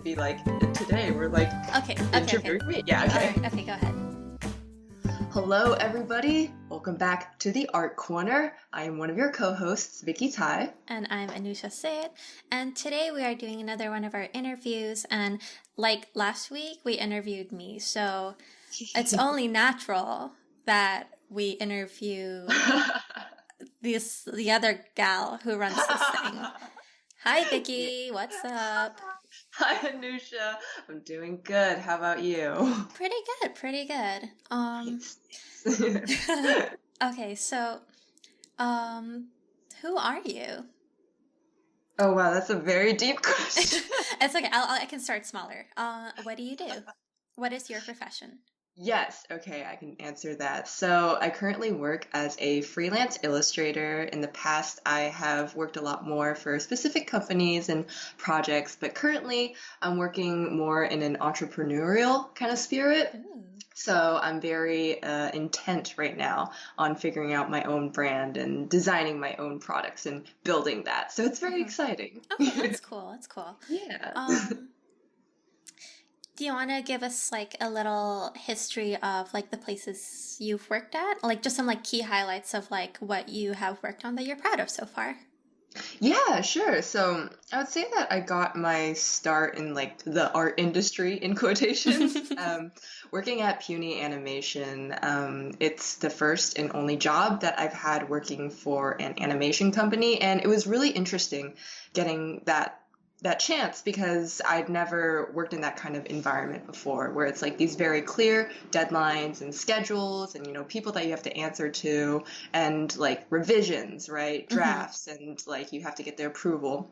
it'd be like, today we're like Okay. interviewing me. Yeah, All okay. right, okay, go ahead. Hello, everybody. Welcome back to the Art Corner. I am one of your co-hosts, Vicki Tsai. And I'm Anoosha Syed, and today we are doing another one of our interviews, and like last week, we interviewed me, so it's only natural that we interview the other gal who runs this thing. Hi, Vicki. What's up? Hi, Anoosha. I'm doing good. How about you? Pretty good. Thanks. Okay, so, who are you? Oh, wow, that's a very deep question. It's okay. I can start smaller. What do you do? What is your profession? Yes, okay, I can answer that. So, I currently work as a freelance illustrator. In the past, I have worked a lot more for specific companies and projects, but currently, I'm working more in an entrepreneurial kind of spirit. Ooh. So, I'm very intent right now on figuring out my own brand and designing my own products and building that. So, it's very exciting. Okay, that's cool. That's cool. Yeah. Do you want to give us like a little history of like the places you've worked at? Like just some like key highlights of like what you have worked on that you're proud of so far. Yeah, sure. So I would say that I got my start in like the art industry in quotations, working at Puny Animation. It's the first and only job that I've had working for an animation company, and it was really interesting getting that chance because I'd never worked in that kind of environment before where it's like these very clear deadlines and schedules and people that you have to answer to and like revisions, right? Drafts and like you have to get the approval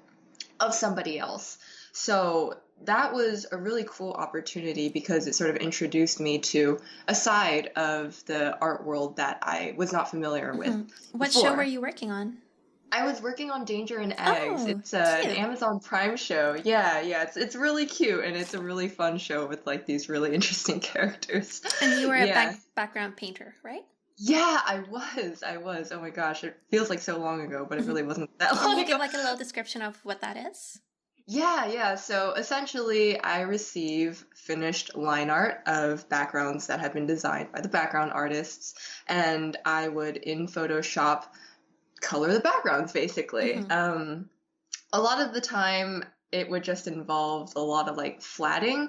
of somebody else. So that was a really cool opportunity because it sort of introduced me to a side of the art world that I was not familiar with What show before. were you working on? I was working on Danger and Eggs. Oh, It's an cute. Amazon Prime show. Yeah, it's really cute and it's a really fun show with like these really interesting characters. And you were a Yeah. background painter, right? Yeah, I was. Oh my gosh, it feels like so long ago, but it really wasn't that Can long you give ago. like a little description of what that is? Yeah. So essentially, I receive finished line art of backgrounds that have been designed by the background artists, and I would in Photoshop color the backgrounds basically. A lot of the time it would just involve a lot of like flatting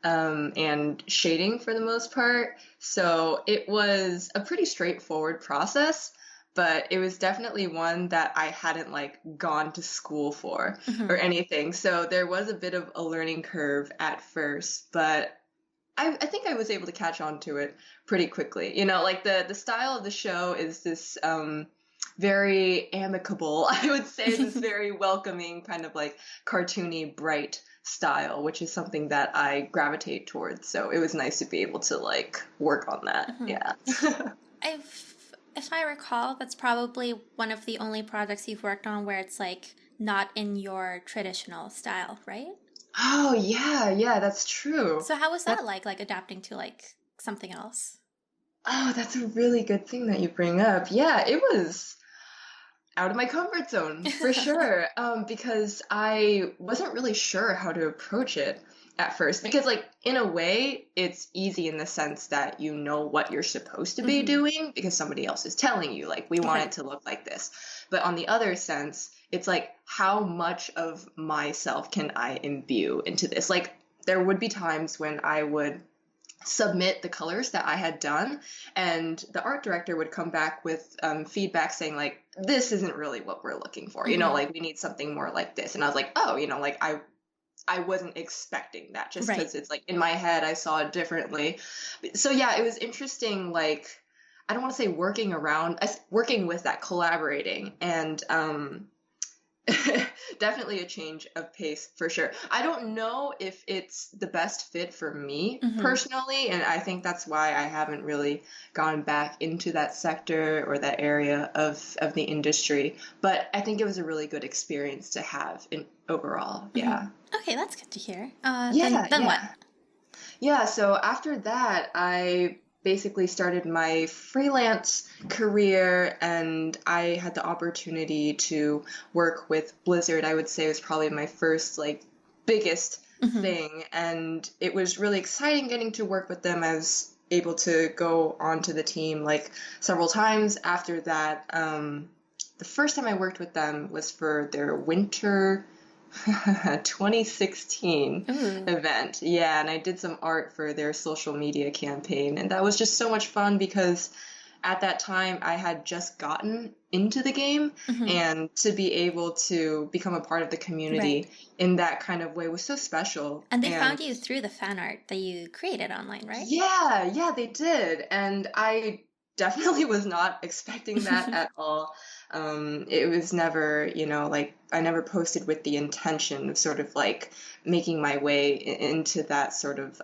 and shading for the most part. So it was a pretty straightforward process, but it was definitely one that I hadn't like gone to school for or anything. So there was a bit of a learning curve at first, but I think I was able to catch on to it pretty quickly. Like the style of the show is this very amicable, I would say, this very welcoming kind of like cartoony, bright style, which is something that I gravitate towards. So it was nice to be able to like work on that. Yeah. If I recall, that's probably one of the only projects you've worked on where it's like not in your traditional style, right? Oh, yeah, that's true. So how was that like adapting to like something else? Oh, that's a really good thing that you bring up. Yeah, it was out of my comfort zone for sure, because I wasn't really sure how to approach it at first. Because, like, in a way, it's easy in the sense that you know what you're supposed to be doing because somebody else is telling you, like, we want it to look like this. But on the other sense, it's like, how much of myself can I imbue into this? Like, there would be times when I would submit the colors that I had done, and the art director would come back with feedback saying like, this isn't really what we're looking for, like we need something more like this. And I was like, oh, like I wasn't expecting that just because it's like in my head I saw it differently. So yeah, it was interesting, like I don't want to say working with that, collaborating, and definitely a change of pace for sure. I don't know if it's the best fit for me personally, and I think that's why I haven't really gone back into that sector or that area of the industry. But I think it was a really good experience to have in overall. Yeah. Okay, that's good to hear. Yeah, then what? Yeah, so after that, I basically started my freelance career, and I had the opportunity to work with Blizzard. I would say it was probably my first like biggest Hmm. thing, and it was really exciting getting to work with them. I was able to go onto the team like several times after that. The first time I worked with them was for their winter 2016 Ooh. event. Yeah, and I did some art for their social media campaign, and that was just so much fun because at that time I had just gotten into the game, Hmm. and to be able to become a part of the Right. community in that kind of way was so special. And they And found you through the fan art that you created online, right? yeah, yeah, they did. And I definitely was not expecting that at all. It was never, like I never posted with the intention of sort of like making my way into that sort of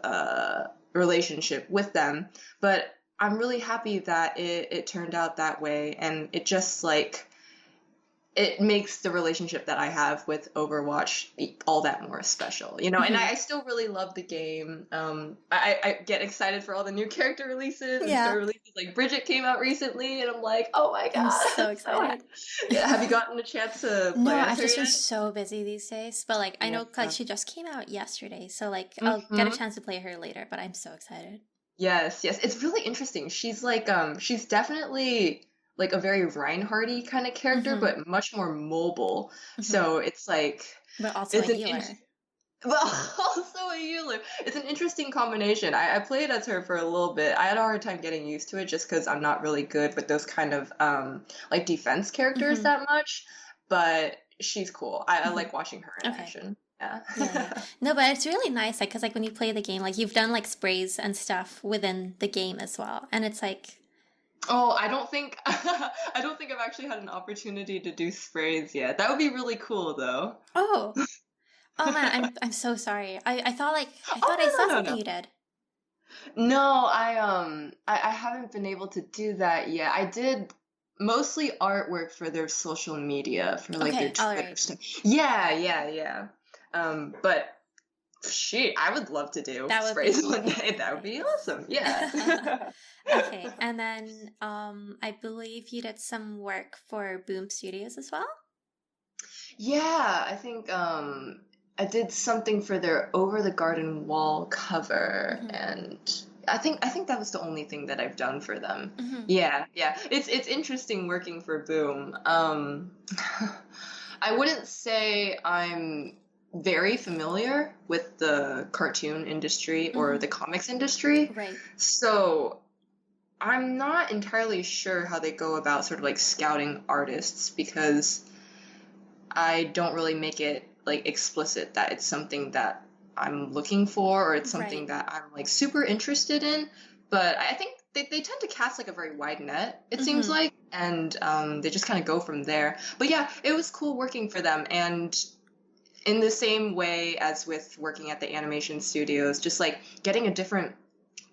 relationship with them. But I'm really happy that it turned out that way. And it just like it makes the relationship that I have with Overwatch all that more special, and Hmm. I still really love the game. I get excited for all the new character releases and Yeah. story releases. Like Bridget came out recently, and I'm like, oh my I'm God, so I'm so excited. happy. Yeah, have you gotten a chance to No, play as I've her just been yet? so busy these days. But like I Yeah. know like she just came out yesterday, so like I'll get a hmm chance to play her later, but I'm so excited. Yes, yes. It's really interesting. She's like she's definitely like a very Reinhardt-y kind of character, Hmm. but much more mobile. Hmm. So it's like But also a it's an healer. well, also a healer. It's an interesting combination. I played as her for a little bit. I had a hard time getting used to it just because I'm not really good with those kind of like defense characters Hmm. that much. But she's cool. I Hmm. like watching her in Okay. action. Yeah. Yeah, yeah. No, but it's really nice, like, because like when you play the game, like you've done like sprays and stuff within the game as well, and it's like, Oh, I don't think I don't think I've actually had an opportunity to do sprays yet. That would be really cool though. oh, oh man, I'm so sorry. I thought like I thought I Oh saw no no something no you did. no. I haven't been able to do that yet. I did mostly artwork for their social media, for like their Okay, all Twitter right. stuff. Yeah, yeah, yeah. But shit, I would love to do That would be sprays one great. day. That would be awesome. Yeah. Okay, and then I believe you did some work for Boom Studios as well. Yeah, I think I did something for their Over the Garden Wall cover, Hmm. and I think that was the only thing that I've done for them. Hmm. Yeah, yeah. It's interesting working for Boom. I wouldn't say I'm very familiar with the cartoon industry or Hmm. the comics industry, Right. so I'm not entirely sure how they go about sort of like scouting artists because I don't really make it like explicit that it's something that I'm looking for or it's something Right. that I'm like super interested in. But I think they tend to cast like a very wide net, it seems Hmm. like, and they just kind of go from there. But yeah, it was cool working for them. And in the same way as with working at the animation studios, just like getting a different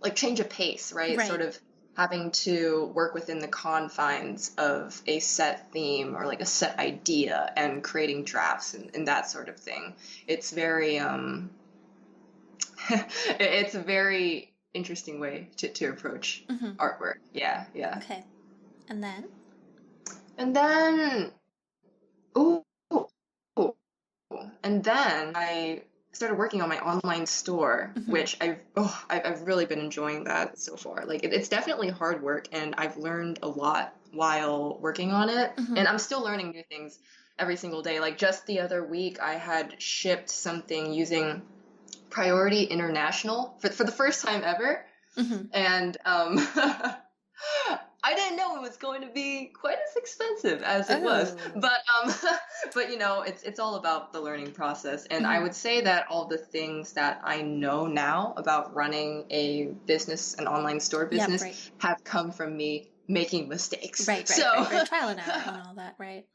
like change of pace, right? Sort Right. of having to work within the confines of a set theme or like a set idea and creating drafts and that sort of thing. It's very it's a very interesting way to approach Hmm. artwork. Yeah, yeah. Okay, and then. And then ooh, and then I started working on my online store, Hmm. which I've really been enjoying that so far. Like it's definitely hard work, and I've learned a lot while working on it, Hmm. and I'm still learning new things every single day. Like just the other week, I had shipped something using Priority International for the first time ever, Hmm. and I didn't know it was going to be quite as expensive as it was, Oh. but but it's all about the learning process, and I Hmm. would say that all the things that I know now about running a business, an online store Yep. business, Right. have come from me making mistakes. Right. Right. So Right. Right. Trial and error and all that. Right.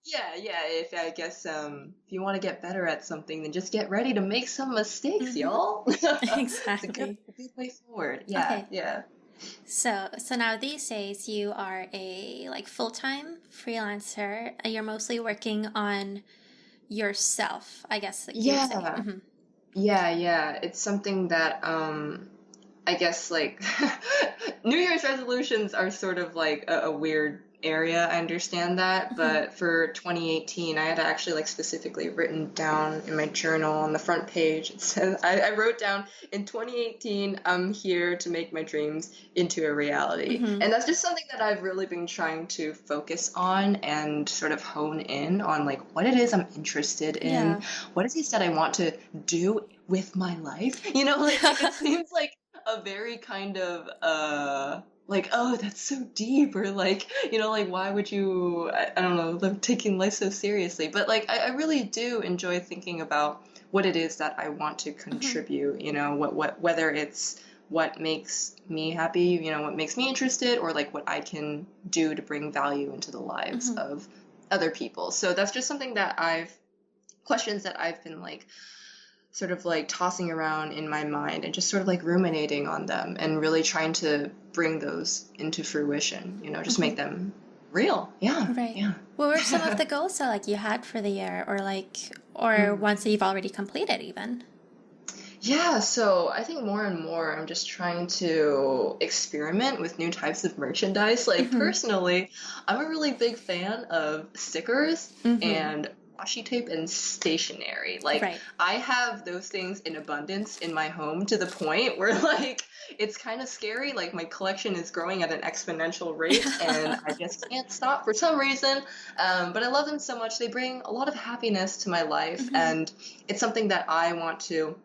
yeah, yeah. If I guess if you want to get better at something, then just get ready to make some mistakes, Hmm. y'all. It's Exactly. a good way forward. Yeah, Okay. yeah. So now these days you are a like full-time freelancer. You're mostly working on yourself, I guess like you would say. Yeah. Hmm. Yeah, yeah. It's something that I guess like New Year's resolutions are sort of like a weird area, I understand that, Hmm. but for 2018, I had actually like specifically written down in my journal on the front page. It says I wrote down in 2018, I'm here to make my dreams into a reality. Hmm. And that's just something that I've really been trying to focus on and sort of hone in on like what it is I'm interested in, Yeah. what it is that I want to do with my life. Like it seems like a very kind of like, oh, that's so deep, or like, like why would you, I don't know, like taking life so seriously. But like I really do enjoy thinking about what it is that I want to Hmm. contribute, what whether it's what makes me happy, what makes me interested, or like what I can do to bring value into the lives Hmm. of other people. So that's just something that questions that I've been like sort of like tossing around in my mind and just sort of like ruminating on them and really trying to bring those into fruition, just Hmm. make them real. Yeah, Right. yeah. What were some of the goals that like you had for the year, or like, or Mm. ones that you've already completed even? Yeah, so I think more and more I'm just trying to experiment with new types of merchandise. Like Hmm. personally, I'm a really big fan of stickers Hmm. and washi tape and stationery. Like Right. I have those things in abundance in my home to the point where like it's kind of scary. Like my collection is growing at an exponential rate and I just can't stop for some reason. But I love them so much. They bring a lot of happiness to my life Hmm. and it's something that I want to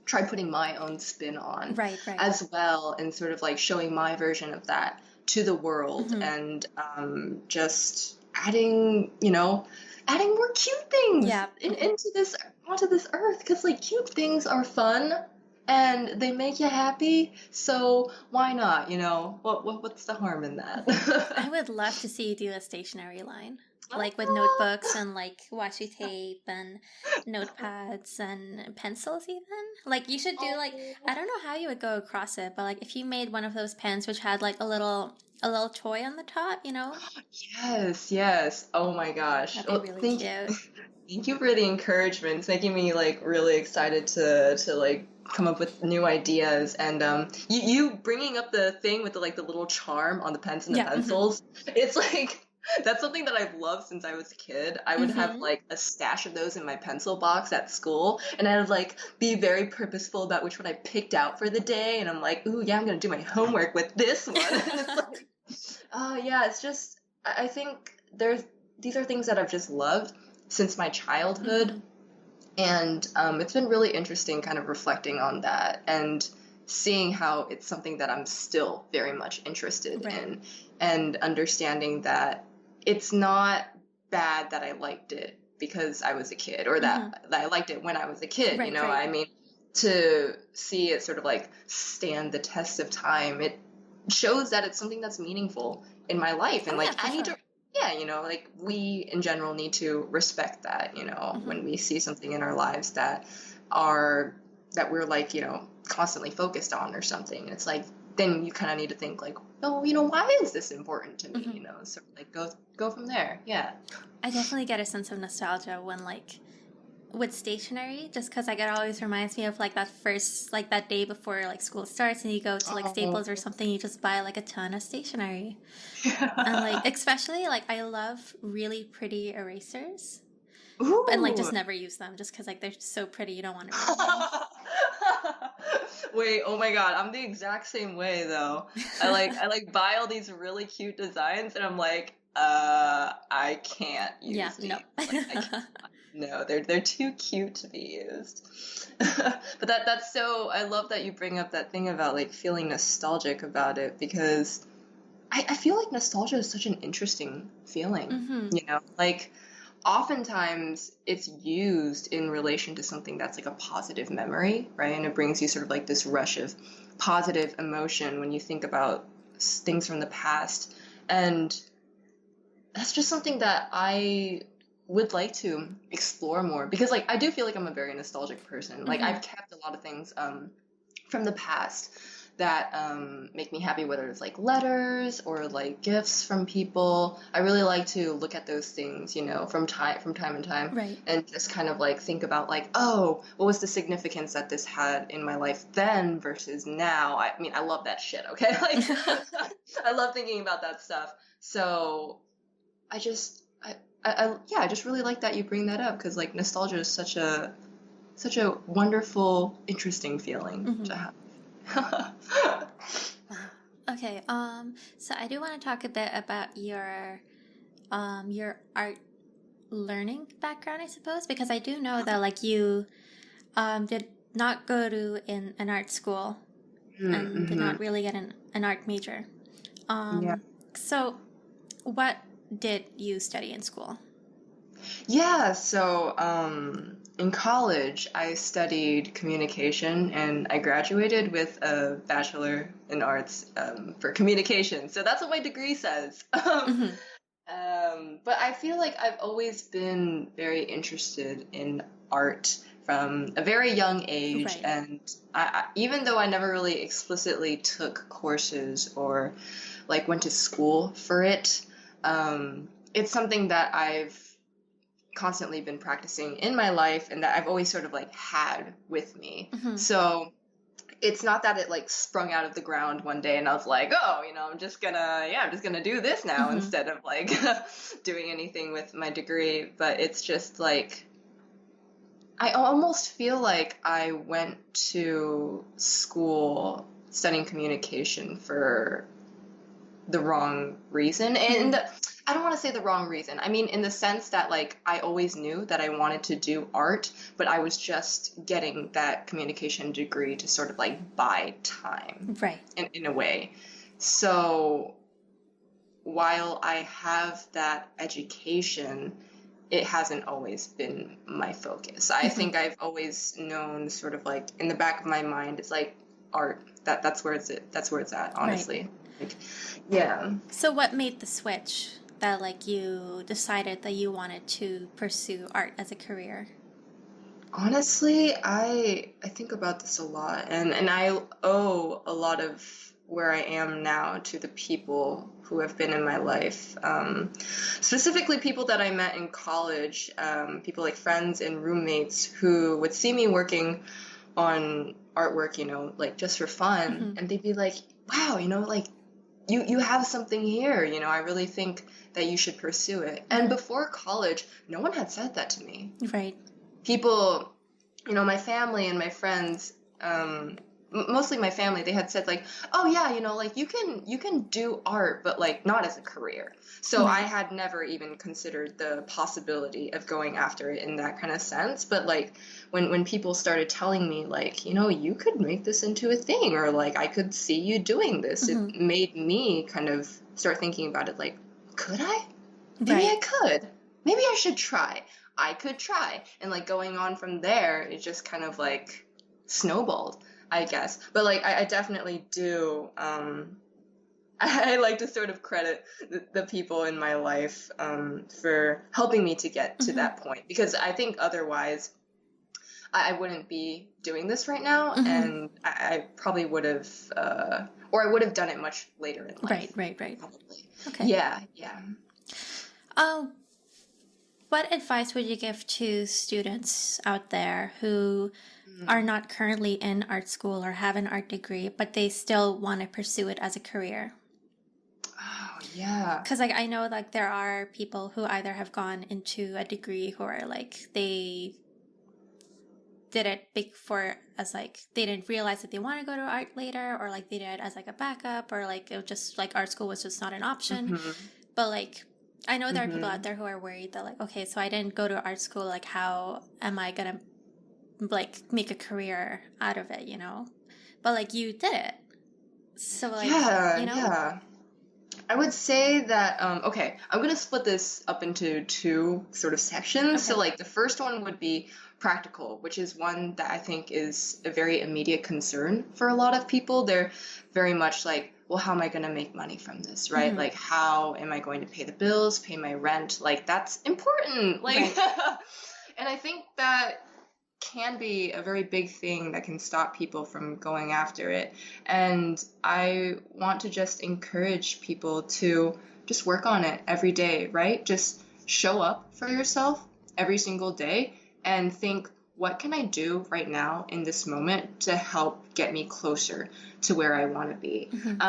try putting my own spin on Right. Right. as well and sort of like showing my version of that to the world Hmm. and just adding more cute things Yeah. Hmm. into this onto this earth because like cute things are fun and they make you happy, so why not, what's the harm in that? Hmm. I would love to see you do a stationery line, like with Ah. notebooks and like washi tape and notepads and pencils even. Like you should do like, Oh. I don't know how you would go across it, but like if you made one of those pens which had like a little toy on the top, you know? Yes, yes. Oh my gosh. That'd be Well, really cute. thank you for the encouragement. It's making me like really excited to like come up with new ideas. And you bringing up the thing with the like the little charm on the pens and the Yeah. Hmm. pencils. It's like that's something that I've loved since I was a kid. I would have Hmm. like a stash of those in my pencil box at school, and I would like be very purposeful about which one I picked out for the day. And I'm like, ooh, yeah, I'm gonna do my homework with this one. And it's like, oh yeah, it's just I think these are things that I've just loved since my childhood, Hmm. and it's been really interesting kind of reflecting on that and seeing how it's something that I'm still very much interested Right. in and understanding that it's not bad that I liked it because I was a kid or Hmm. that I liked it when I was a kid, Right. Right. I mean, to see it sort of like stand the test of time, it shows that it's something that's meaningful in my life Oh and yeah, like for I need to sure. yeah, like we in general need to respect that, Hmm. when we see something in our lives are that we're like, constantly focused on or something. It's like then you kind of need to think like, oh, why is this important to me? Hmm. So like go from there. Yeah. I definitely get a sense of nostalgia when like with stationery, just because like it always reminds me of like that first like that day before like school starts and you go to like Oh. Staples or something, you just buy like a ton of stationery. And like especially like I love really pretty erasers, and like Ooh. just never use them just because like they're so pretty you don't want to ruin them. Wait, oh my God, I'm the exact same way though. I like buy all these really cute designs and I'm like, I can't Yeah, use no. these. Like I can't. No, they're too cute to be used. But that's so I love that you bring up that thing about like feeling nostalgic about it because I feel like nostalgia is such an interesting feeling, Hmm. Like oftentimes it's used in relation to something that's like a positive memory, right? And it brings you sort of like this rush of positive emotion when you think about things from the past. And that's just something that I would like to explore more because like I do feel like I'm a very nostalgic person. Like Hmm. I've kept a lot of things from the past that make me happy, whether it's like letters or like gifts from people. I really like to look at those things, from time to time, Right. and just kind of like think about like, oh, what was the significance that this had in my life then versus now? I mean, I love that shit. Okay, like I love thinking about that stuff. So I just, yeah, I just really like that you bring that up because like nostalgia is such a wonderful, interesting feeling Mm-hmm. to have. Wow. Okay. So I do want to talk a bit about your art learning background, I suppose, because I do know that like you did not go to an art school and did Mm-hmm. not really get an art major. Yeah. So what did you study in school? Yeah, so in college, I studied communication and I graduated with a bachelor in arts for communication. So that's what my degree says. Mm-hmm. But I feel like I've always been very interested in art from a very young age, Right. and even though I never really explicitly took courses or like went to school for it, it's something that I've constantly been practicing in my life and that I've always sort of like had with me. Mm-hmm. So it's not that it like sprung out of the ground one day and I was like, oh, I'm just gonna do this now Mm-hmm. instead of like doing anything with my degree. But it's just like, I almost feel like I went to school studying communication for the wrong reason. Mm-hmm. I don't want to say the wrong reason. I mean, in the sense that like I always knew that I wanted to do art, but I was just getting that communication degree to sort of like buy time Right. in a way. So while I have that education, it hasn't always been my focus. I Mm-hmm. think I've always known sort of like in the back of my mind, it's like art. That's where it's at, Right. honestly. Like, yeah. So what made the switch that like you decided that you wanted to pursue art as a career? Honestly, I think about this a lot, and I owe a lot of where I am now to the people who have been in my life. Specifically, people that I met in college, people like friends and roommates who would see me working on artwork, like just for fun, Mm-hmm. and they'd be like, "Wow, like you have something here. I really think that you should pursue it." And Mm-hmm. before college, no one had said that to me. Right. People, my family and my friends, mostly my family, they had said like, oh yeah, like you can do art, but like not as a career. So I Right. had never even considered the possibility of going after it in that kind of sense. But like when people started telling me like, you could make this into a thing, or like I could see you doing this, it Mm-hmm. made me kind of start thinking about it like, could I? Maybe Right. I could. Maybe I should try. I could try. And like going on from there, it just kind of like snowballed, I guess. But like I definitely do. I like to sort of credit the people in my life for helping me to get to Mm-hmm. that point because I think otherwise I wouldn't be doing this right now, Mm-hmm. and I probably would have, or I would have done it much later in Right. life, Right. Right. probably. Okay. Yeah, yeah. Um, what advice would you give to students out there who are Mm. not currently in art school or have an art degree, but they still want to pursue it as a career? Oh, yeah. Because like I know like there are people who either have gone into a degree who are like they did it big for as like they didn't realize that they want to go to art later, or like they did it as like a backup, or like it was just like art school was just not an option. Mm-hmm. But like I know there are people out Mm-hmm. there who are worried that like, okay, so I didn't go to art school, like how am I gonna like make a career out of it, But like you did it. So like, Yeah, yeah. I would say that, okay, I'm going to split this up into two sort of sections. So, Okay. like, the first one would be practical, which is one that I think is a very immediate concern for a lot of people. They're very much like, well, how am I going to make money from this, right? Mm-hmm. Like, how am I going to pay the bills, pay my rent? Like, that's important. Like, Right. and I think that can be a very big thing that can stop people from going after it. And I want to just encourage people to just work on it every day, right? Just show up for yourself every single day and think, what can I do right now in this moment to help get me closer to where I want to be? Mm-hmm.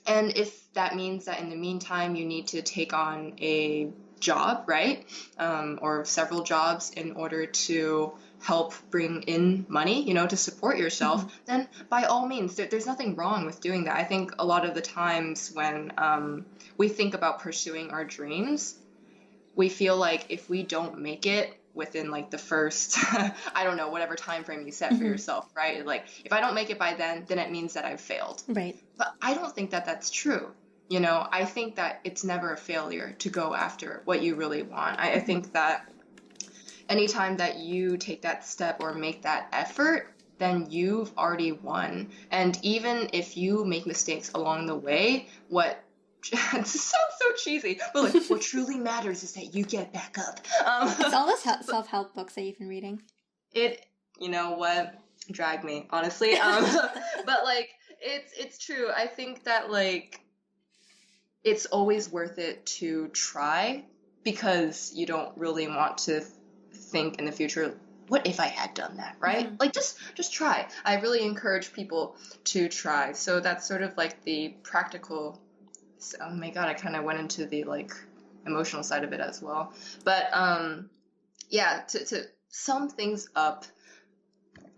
And if that means that in the meantime you need to take on a job, right? Or several jobs in order to help bring in money, to support yourself, then by all means, there's nothing wrong with doing that. I think a lot of the times when we think about pursuing our dreams, we feel like if we don't make it within like the first, I don't know, whatever time frame you set for yourself, right? Like if I don't make it by then it means that I've failed. Right. But I don't think that that's true. I think that it's never a failure to go after what you really want. I think that anytime that you take that step or make that effort, then you've already won. And even if you make mistakes along the way, what it sounds so cheesy, but like what truly matters is that you get back up. It's all the self-help books that you've been reading. You know what? Drag me, honestly. But like it's true. I think that like it's always worth it to try because you don't really want to think in the future, what if I had done that, right? Like just try. I really encourage people to try. So that's sort of like the practical. Oh my god, I kind of went into the like emotional side of it as well. But yeah, to sum things up,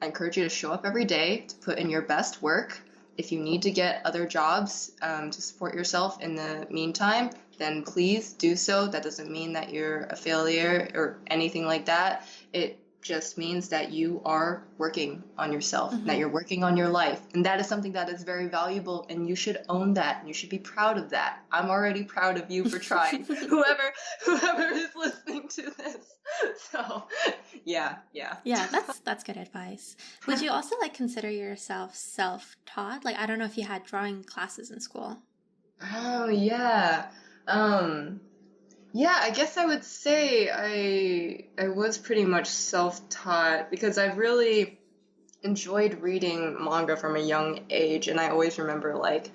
I encourage you to show up every day, to put in your best work. If you need to get other jobs to support yourself in the meantime, then please do so. That doesn't mean that you're a failure or anything like that. It just means that you are working on yourself, that you're working on your life. And that is something that is very valuable, and you should own that, and you should be proud of that. I'm already proud of you for trying, whoever is listening to this. So, yeah. Yeah, that's good advice. Would you also like consider yourself self-taught? Like, I don't know if you had drawing classes in school. Oh, yeah. Yeah, I guess I would say I was pretty much self-taught because I've really enjoyed reading manga from a young age, and I always remember like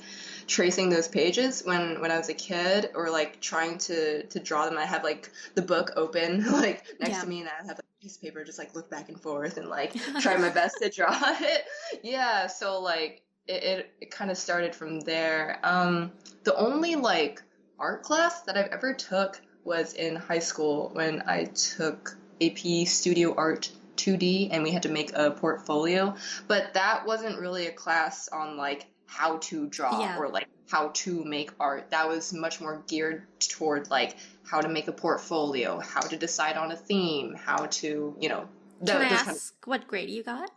tracing those pages when I was a kid, or like trying to draw them. I have like the book open like next to me, and I have like a piece of paper, just like look back and forth and like try my best to draw it. Yeah, so like it kind of started from there. The only like art class that I've ever took was in high school when I took AP Studio Art 2D, and we had to make a portfolio, but that wasn't really a class on like how to draw or like how to make art. That was much more geared toward like how to make a portfolio, how to decide on a theme, how to, Can I ask what grade you got?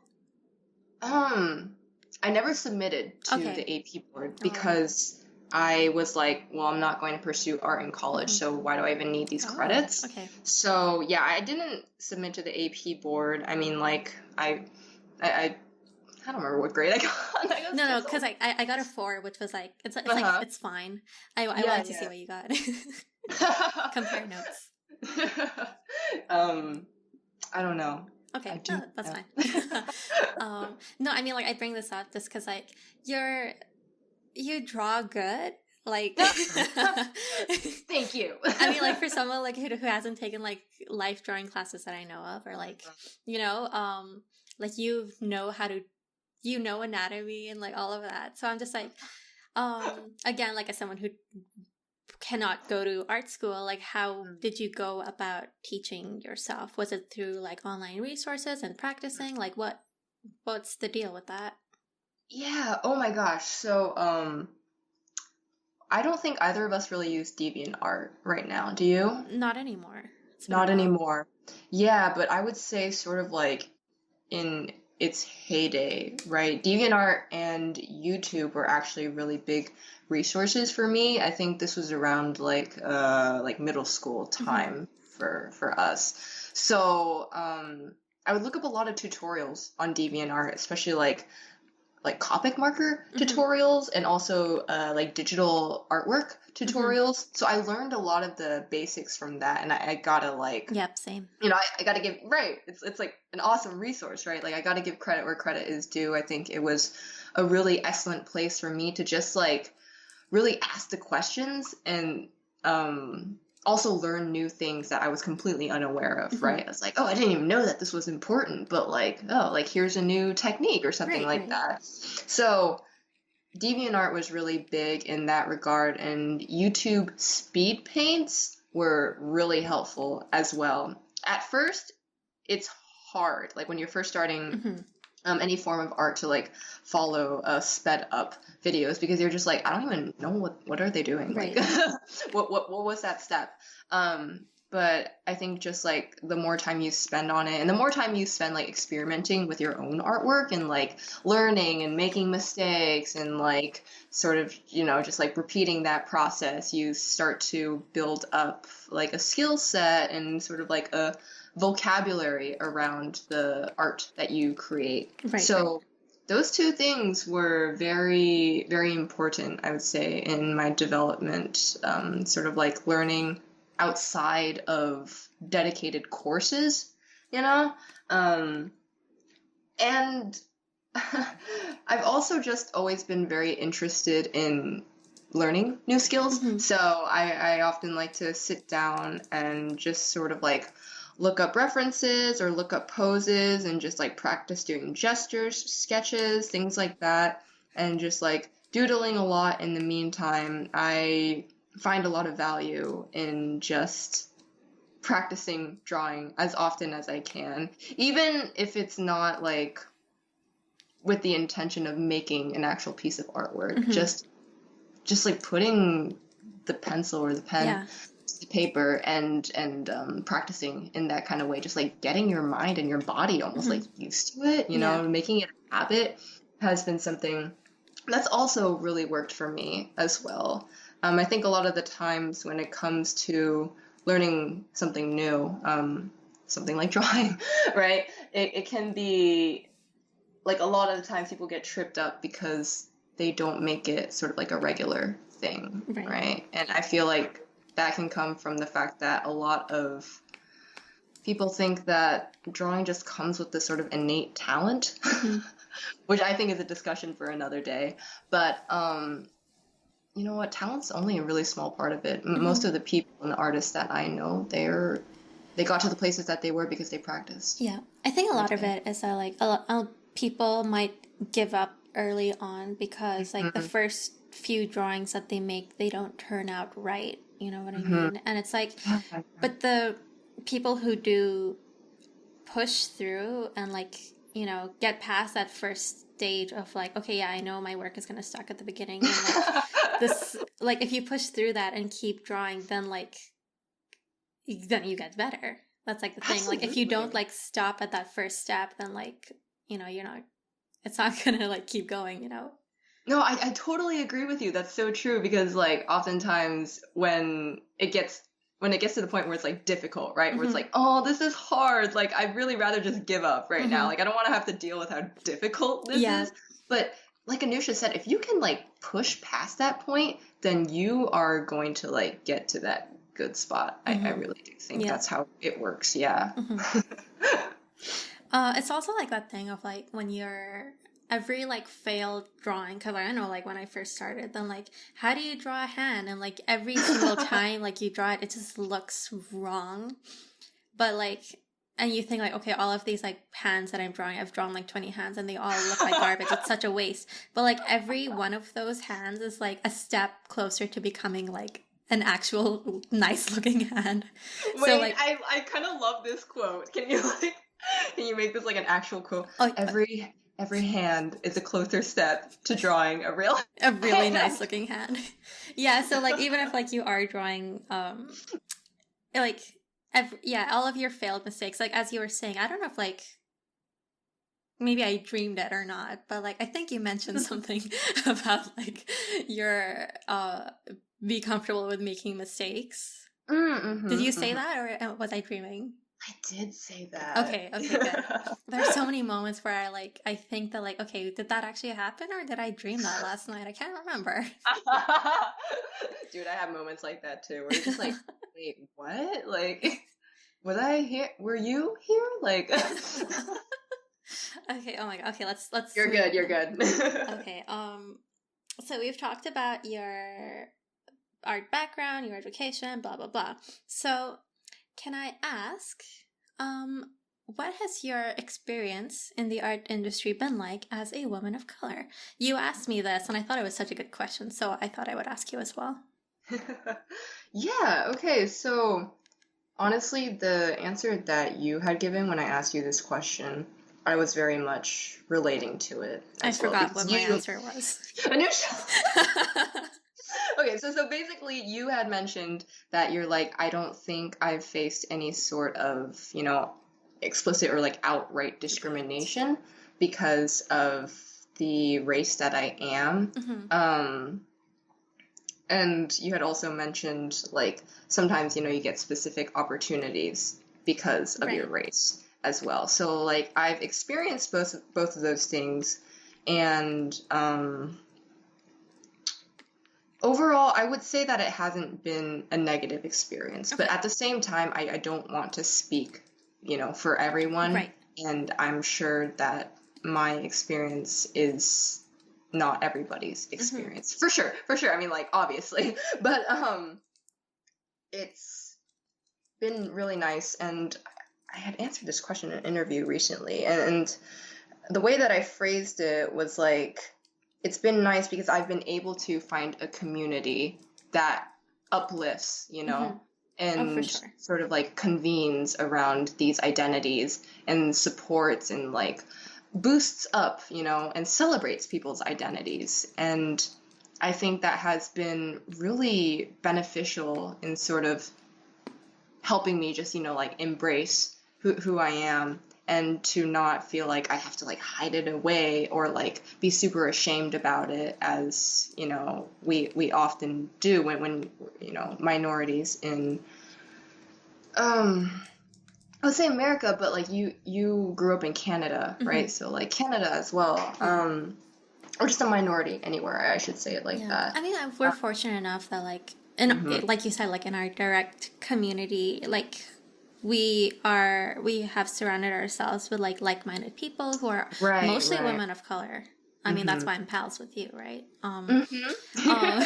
I never submitted to the AP board because I was like, well, I'm not going to pursue art in college, so why do I even need these credits? Okay. So yeah, I didn't submit to the AP board. I mean, like I don't remember what grade I got. No, because I got a 4, which was like it's like it's fine. I wanted to see what you got. Compare notes. I don't know. Okay, that's fine. No, I mean, like, I bring this up just because like you draw good. Like, thank you. I mean, like, for someone like who hasn't taken like life drawing classes that I know of, or like, like you know anatomy and like all of that. So I'm just like, again, like as someone who cannot go to art school, like how did you go about teaching yourself? Was it through like online resources and practicing? Like what's the deal with that? Yeah, oh my gosh. So I don't think either of us really use DeviantArt right now. Do you? Not anymore. Not anymore. Yeah, but I would say sort of like in its heyday, right? DeviantArt and YouTube were actually really big resources for me. I think this was around like middle school time for us. So I would look up a lot of tutorials on DeviantArt, especially like Copic marker tutorials, and also like digital artwork tutorials. So I learned a lot of the basics from that, and I gotta like, same. I gotta give, right. It's like an awesome resource, right? Like I gotta give credit where credit is due. I think it was a really excellent place for me to just like really ask the questions and also learn new things that I was completely unaware of, right? I was like, oh, I didn't even know that this was important, but like, oh, like here's a new technique or something that. So DeviantArt was really big in that regard, and YouTube speed paints were really helpful as well. At first, it's hard, like when you're first starting Mm-hmm. any form of art, to like follow sped up videos, because you're just like, I don't even know what are they doing, like Right. what was that step. But I think just like the more time you spend on it, and the more time you spend like experimenting with your own artwork and like learning and making mistakes and like sort of, just like repeating that process, you start to build up like a skill set and sort of like a vocabulary around the art that you create. Right. So those two things were very, very important, I would say, in my development, sort of like learning outside of dedicated courses, you know? And I've also just always been very interested in learning new skills. Mm-hmm. So I often like to sit down and just sort of like look up references or look up poses and just like practice doing gestures, sketches, things like that, and just like doodling a lot in the meantime. I find a lot of value in just practicing drawing as often as I can, even if it's not like with the intention of making an actual piece of artwork. Mm-hmm. Just like putting the pencil or the pen to the paper and practicing in that kind of way, just like getting your mind and your body almost like used to it, making it a habit, has been something that's also really worked for me as well. I think a lot of the times when it comes to learning something new, something like drawing, right? It can be like a lot of the times people get tripped up because they don't make it sort of like a regular thing, right? And I feel like that can come from the fact that a lot of people think that drawing just comes with this sort of innate talent, which I think is a discussion for another day. But you know what? Talent's only a really small part of it. Most of the people and the artists that I know, they got to the places that they were because they practiced. Yeah, I think a lot of it is that like a lot people might give up early on because like the first few drawings that they make, they don't turn out right. You know what I mean? And it's like, but the people who do push through and like, get past that first stage of like, okay, yeah, I know my work is going to suck at the beginning. And like this, like if you push through that and keep drawing, then like, then you get better. That's like the thing. Absolutely. Like if you don't like stop at that first step, then like, you're not, it's not going to like keep going, No, I totally agree with you. That's so true, because like oftentimes when it gets to the point where it's like difficult, right? Where it's like, oh, this is hard. Like I'd really rather just give up right now. Like I don't want to have to deal with how difficult this is. But like Anoosha said, if you can like push past that point, then you are going to like get to that good spot. I really do think that's how it works. Yeah. It's also like that thing of like when you're every like failed drawing, because I know like when I first started, then like how do you draw a hand, and like every single time like you draw it, it just looks wrong. But like, and you think like, okay, all of these like hands that I'm drawing, I've drawn like 20 hands and they all look like garbage. It's such a waste. But like every one of those hands is like a step closer to becoming like an actual nice looking hand. Wait, so, like, I kind of love this quote. Can you make this like an actual quote? Oh, every hand is a closer step to drawing a really nice looking hand. Yeah, so like even if like you are drawing like all of your failed mistakes, like as you were saying, I don't know if like maybe I dreamed it or not, but like I think you mentioned something about like your be comfortable with making mistakes. Did you say that, or was I dreaming? I did say that. Okay, good. There's so many moments where I think that like, okay, did that actually happen, or did I dream that last night? I can't remember. Dude, I have moments like that too, where you're just like, wait, what? Like, was I here? Were you here? Like, okay. Oh my god. Okay, let's. You're good. Okay. So we've talked about your art background, your education, blah blah blah. So, can I ask, what has your experience in the art industry been like as a woman of color? You asked me this, and I thought it was such a good question, so I thought I would ask you as well. Yeah, okay, so honestly, the answer that you had given when I asked you this question, I was very much relating to it I as well forgot because what my answer was. Anoosha. Okay, so basically you had mentioned that you're like, I don't think I've faced any sort of, explicit or like outright discrimination because of the race that I am. Mm-hmm. And you had also mentioned like sometimes, you get specific opportunities because of your Right. race as well. So like I've experienced both of those things, and overall, I would say that it hasn't been a negative experience, but Okay. at the same time, I don't want to speak, for everyone. Right. And I'm sure that my experience is not everybody's Mm-hmm. experience. For sure, for sure. I mean, like, obviously, but it's been really nice. And I had answered this question in an interview recently, and the way that I phrased it was like, it's been nice because I've been able to find a community that uplifts, Mm-hmm. Oh, for and sure. sort of like convenes around these identities and supports and like boosts up, and celebrates people's identities. And I think that has been really beneficial in sort of helping me just, like embrace who I am, and to not feel like I have to like hide it away or like be super ashamed about it, as, we often do when minorities in I would say America, but like you grew up in Canada, Mm-hmm. right? So like Canada as well. Yeah. Or just a minority anywhere, I should say it like Yeah. that. I mean, we're fortunate enough that, like, in Mhm. like you said, like in our direct community, like we have surrounded ourselves with like-minded people who are Right, mostly right. women of color. I mean, that's Mhm. why I'm pals with you, right? Mhm. Um,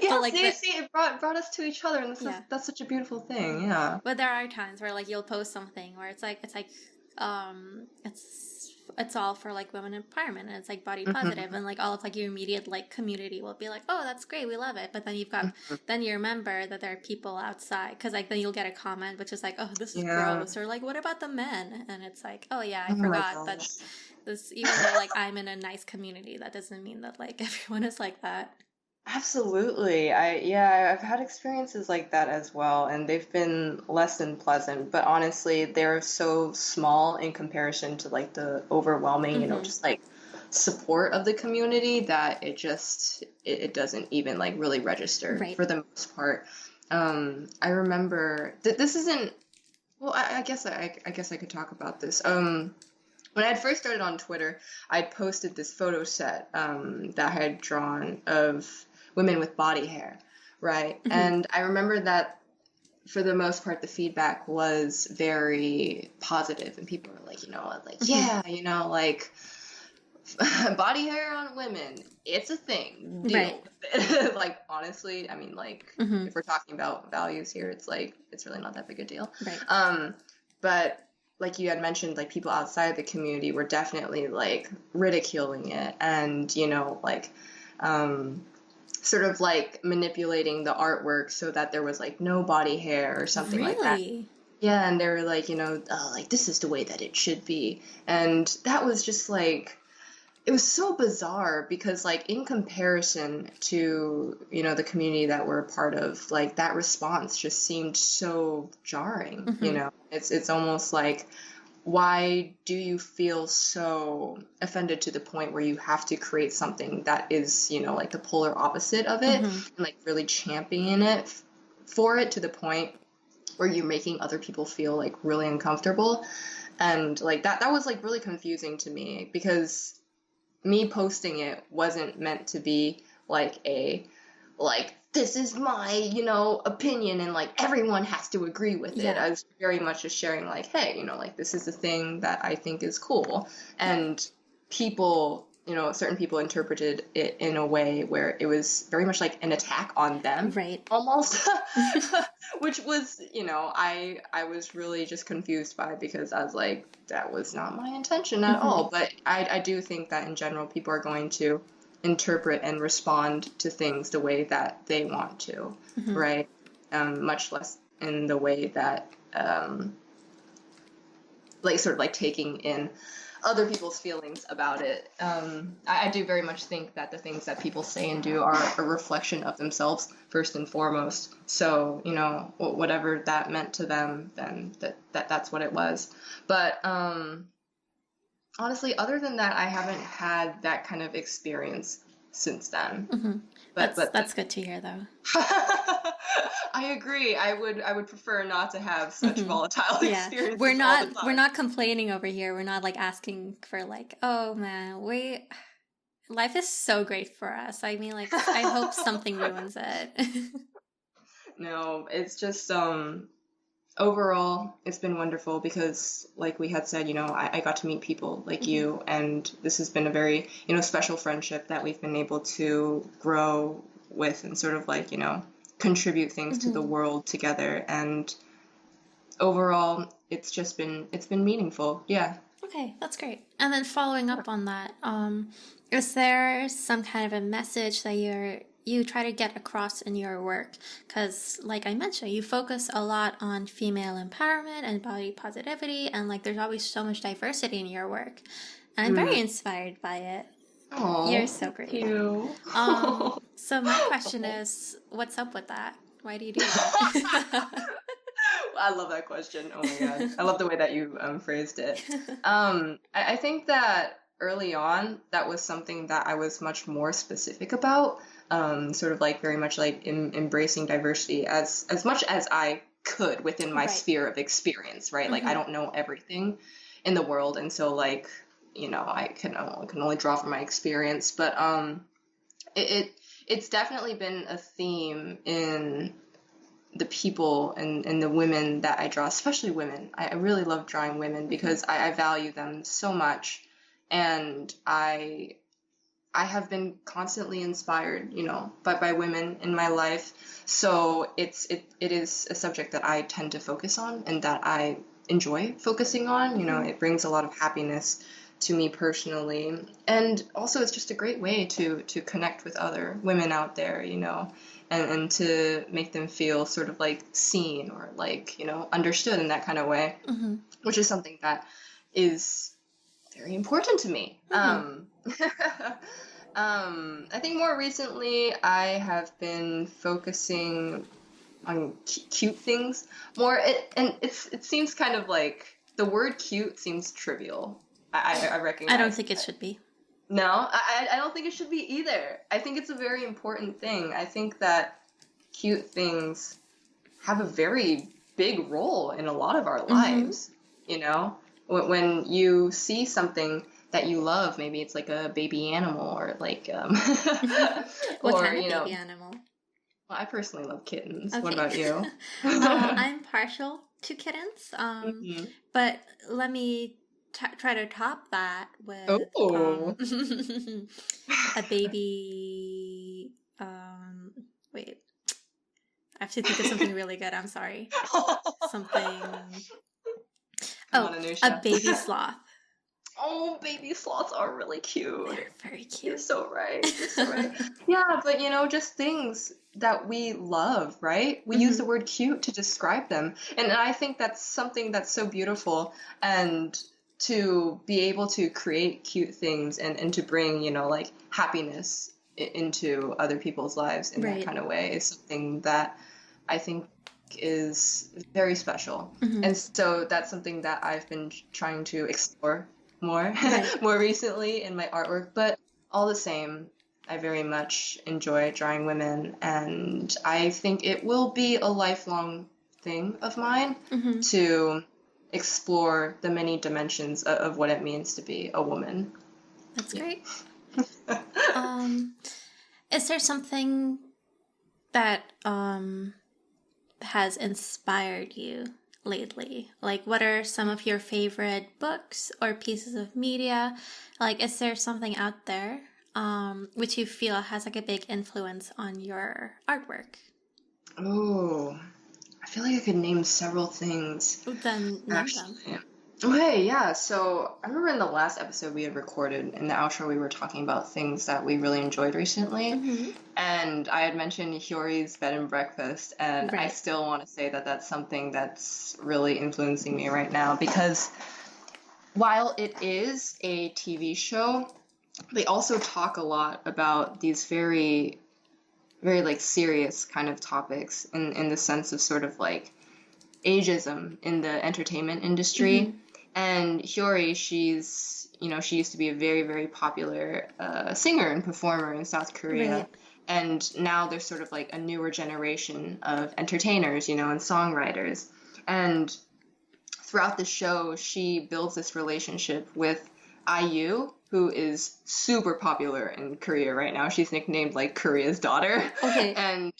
Yeah, but like see, the it brought us to each other, and yeah. that's such a beautiful thing. Mhm. Yeah. But there are times where like you'll post something where it's like it's all for like women empowerment, and it's like body positive, Mhm. and like all of like your immediate like community will be like, oh, that's great, we love it. But then Mhm. then you remember that there are people outside, because like then you'll get a comment which is like, oh, this is Yeah. gross, or like, what about the men? And it's like, oh yeah, I Oh my forgot that gosh. this, even though like I'm in a nice community, that doesn't mean that like everyone is like that. Absolutely. Yeah, I've had experiences like that as well, and they've been less than pleasant, but honestly, they're so small in comparison to like the overwhelming, Mm-hmm. just like support of the community, that it doesn't even like really register Right. for the most part. I remember that this isn't, well, I guess I could talk about this. When I had first started on Twitter, I'd posted this photo set that I had drawn of women with body hair, right? Mm-hmm. And I remember that for the most part, the feedback was very positive, and people were like, like, Mm-hmm. yeah, like body hair on women, it's a thing, Right. deal with it. Like, honestly, I mean, like, Mm-hmm. if we're talking about values here, it's like, it's really not that big a deal. Right. But like you had mentioned, like people outside the community were definitely like ridiculing it, and, like, um, sort of like manipulating the artwork so that there was like no body hair or something like that. Really? Yeah, and they were like, like, this is the way that it should be. And that was just like, it was so bizarre because like in comparison to, the community that we're a part of, like that response just seemed so jarring, Mm-hmm. It's almost like, why do you feel so offended to the point where you have to create something that is, like the polar opposite of it, Mm-hmm. and like really champion it for it to the point where you're making other people feel like really uncomfortable? And like that was like really confusing to me, because me posting it wasn't meant to be like like, this is my, opinion, and like everyone has to agree with it. Yeah. I was very much just sharing like, hey, like this is the thing that I think is cool. And people certain people interpreted it in a way where it was very much like an attack on them, Right. almost, which was, I was really just confused by, because I was like, that was not my intention at all. But I do think that in general, people are going to interpret and respond to things the way that they want to, right? Much less in the way that, like, sort of like taking in other people's feelings about it. I do very much think that the things that people say and do are a reflection of themselves first and foremost. So, whatever that meant to them, then that's what it was. But honestly, other than that, I haven't had that kind of experience since then. But That's good to hear, though. I agree. I would prefer not to have such volatile experiences We're all not the time. we're not complaining over here. We're not like asking for like, oh man, life is so great for us. I mean, like, I hope something ruins it. No, it's just overall it's been wonderful, because like we had said, I got to meet people like you, and this has been a very, special friendship that we've been able to grow with, and sort of like, contribute things to the world together. And overall it's been meaningful. Yeah. Okay, that's great. And then following up on that, is there some kind of a message that you try to get across in your work? Because, like I mentioned, you focus a lot on female empowerment and body positivity, and like there's always so much diversity in your work, and I'm very inspired by it. Aww, you're so great. Thank you. So my question is, what's up with that? Why do you do that? I love that question. Oh my god. I love the way that you phrased it. I think that early on, that was something that I was much more specific about, sort of like very much like embracing diversity as much as I could within my sphere of experience, right? Like, I don't know everything in the world, and so like, I can only draw from my experience. But it's definitely been a theme in the people and the women that I draw, especially women. I really love drawing women, because I value them so much, and I have been constantly inspired, by women in my life. So it is a subject that I tend to focus on, and that I enjoy focusing on. It brings a lot of happiness to me personally, and also it's just a great way to connect with other women out there, and to make them feel sort of like seen, or like, understood in that kind of way, which is something that is very important to me. I think more recently I have been focusing on cute things more. It seems kind of like the word cute seems trivial. I recognize. I don't think it should be. No, I don't think it should be either. I think it's a very important thing. I think that cute things have a very big role in a lot of our lives. When you see something that you love, maybe it's like a baby animal, or like What or kind of baby animal? Well, I personally love kittens. Okay. What about you? I'm partial to kittens, but let me try to top that with a baby. Wait, I have to think of something really good. I'm sorry. Something. A baby sloth. Oh, baby sloths are really cute. They're very cute. You're so right. Yeah, but just things that we love, right? We use the word cute to describe them. And I think that's something that's so beautiful. And to be able to create cute things and to bring, like happiness into other people's lives in that kind of way is something that I think is very special. And so that's something that I've been trying to explore more recently in my artwork. But all the same, I very much enjoy drawing women, and I think it will be a lifelong thing of mine to explore the many dimensions of what it means to be a woman. That's great. Is there something that has inspired you lately? Like, what are some of your favorite books or pieces of media? Like, is there something out there which you feel has like a big influence on your artwork? Oh, I feel like I could name several things, Then name them. actually. Okay, yeah. So I remember in the last episode we had recorded, in the outro, we were talking about things that we really enjoyed recently. Mm-hmm. And I had mentioned Hiyori's Bed and Breakfast, and I Right. still want to say that that's something that's really influencing me right now because while it is a TV show, they also talk a lot about these very like serious kind of topics in the sense of sort of like ageism in the entertainment industry. Mm-hmm. And Hiyori, she used to be a very popular singer and performer in South Korea. Right. And now there's sort of like a newer generation of entertainers, and songwriters. And throughout the show, she builds this relationship with IU, who is super popular in Korea right now. She's nicknamed like Korea's daughter. Okay. And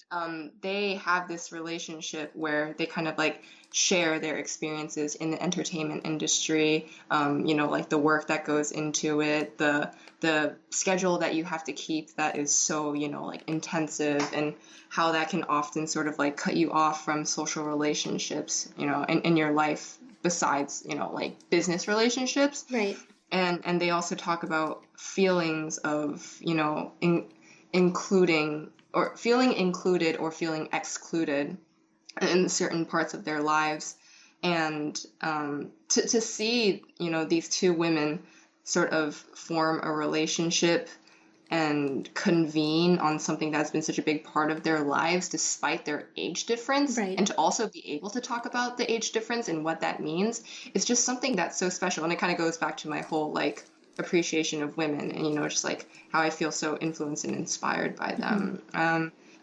they have this relationship where they kind of like share their experiences in the entertainment industry, like the work that goes into it, the schedule that you have to keep that is so, like intensive, and how that can often sort of like cut you off from social relationships, in your life besides, like business relationships. Right. And they also talk about feelings of, including or feeling included or feeling excluded in certain parts of their lives. And to see, these two women sort of form a relationship and convene on something that's been such a big part of their lives despite their age difference, Right. and to also be able to talk about the age difference and what that means, it's just something that's so special. And it kind of goes back to my whole like appreciation of women, and just like how I feel so influenced and inspired by them.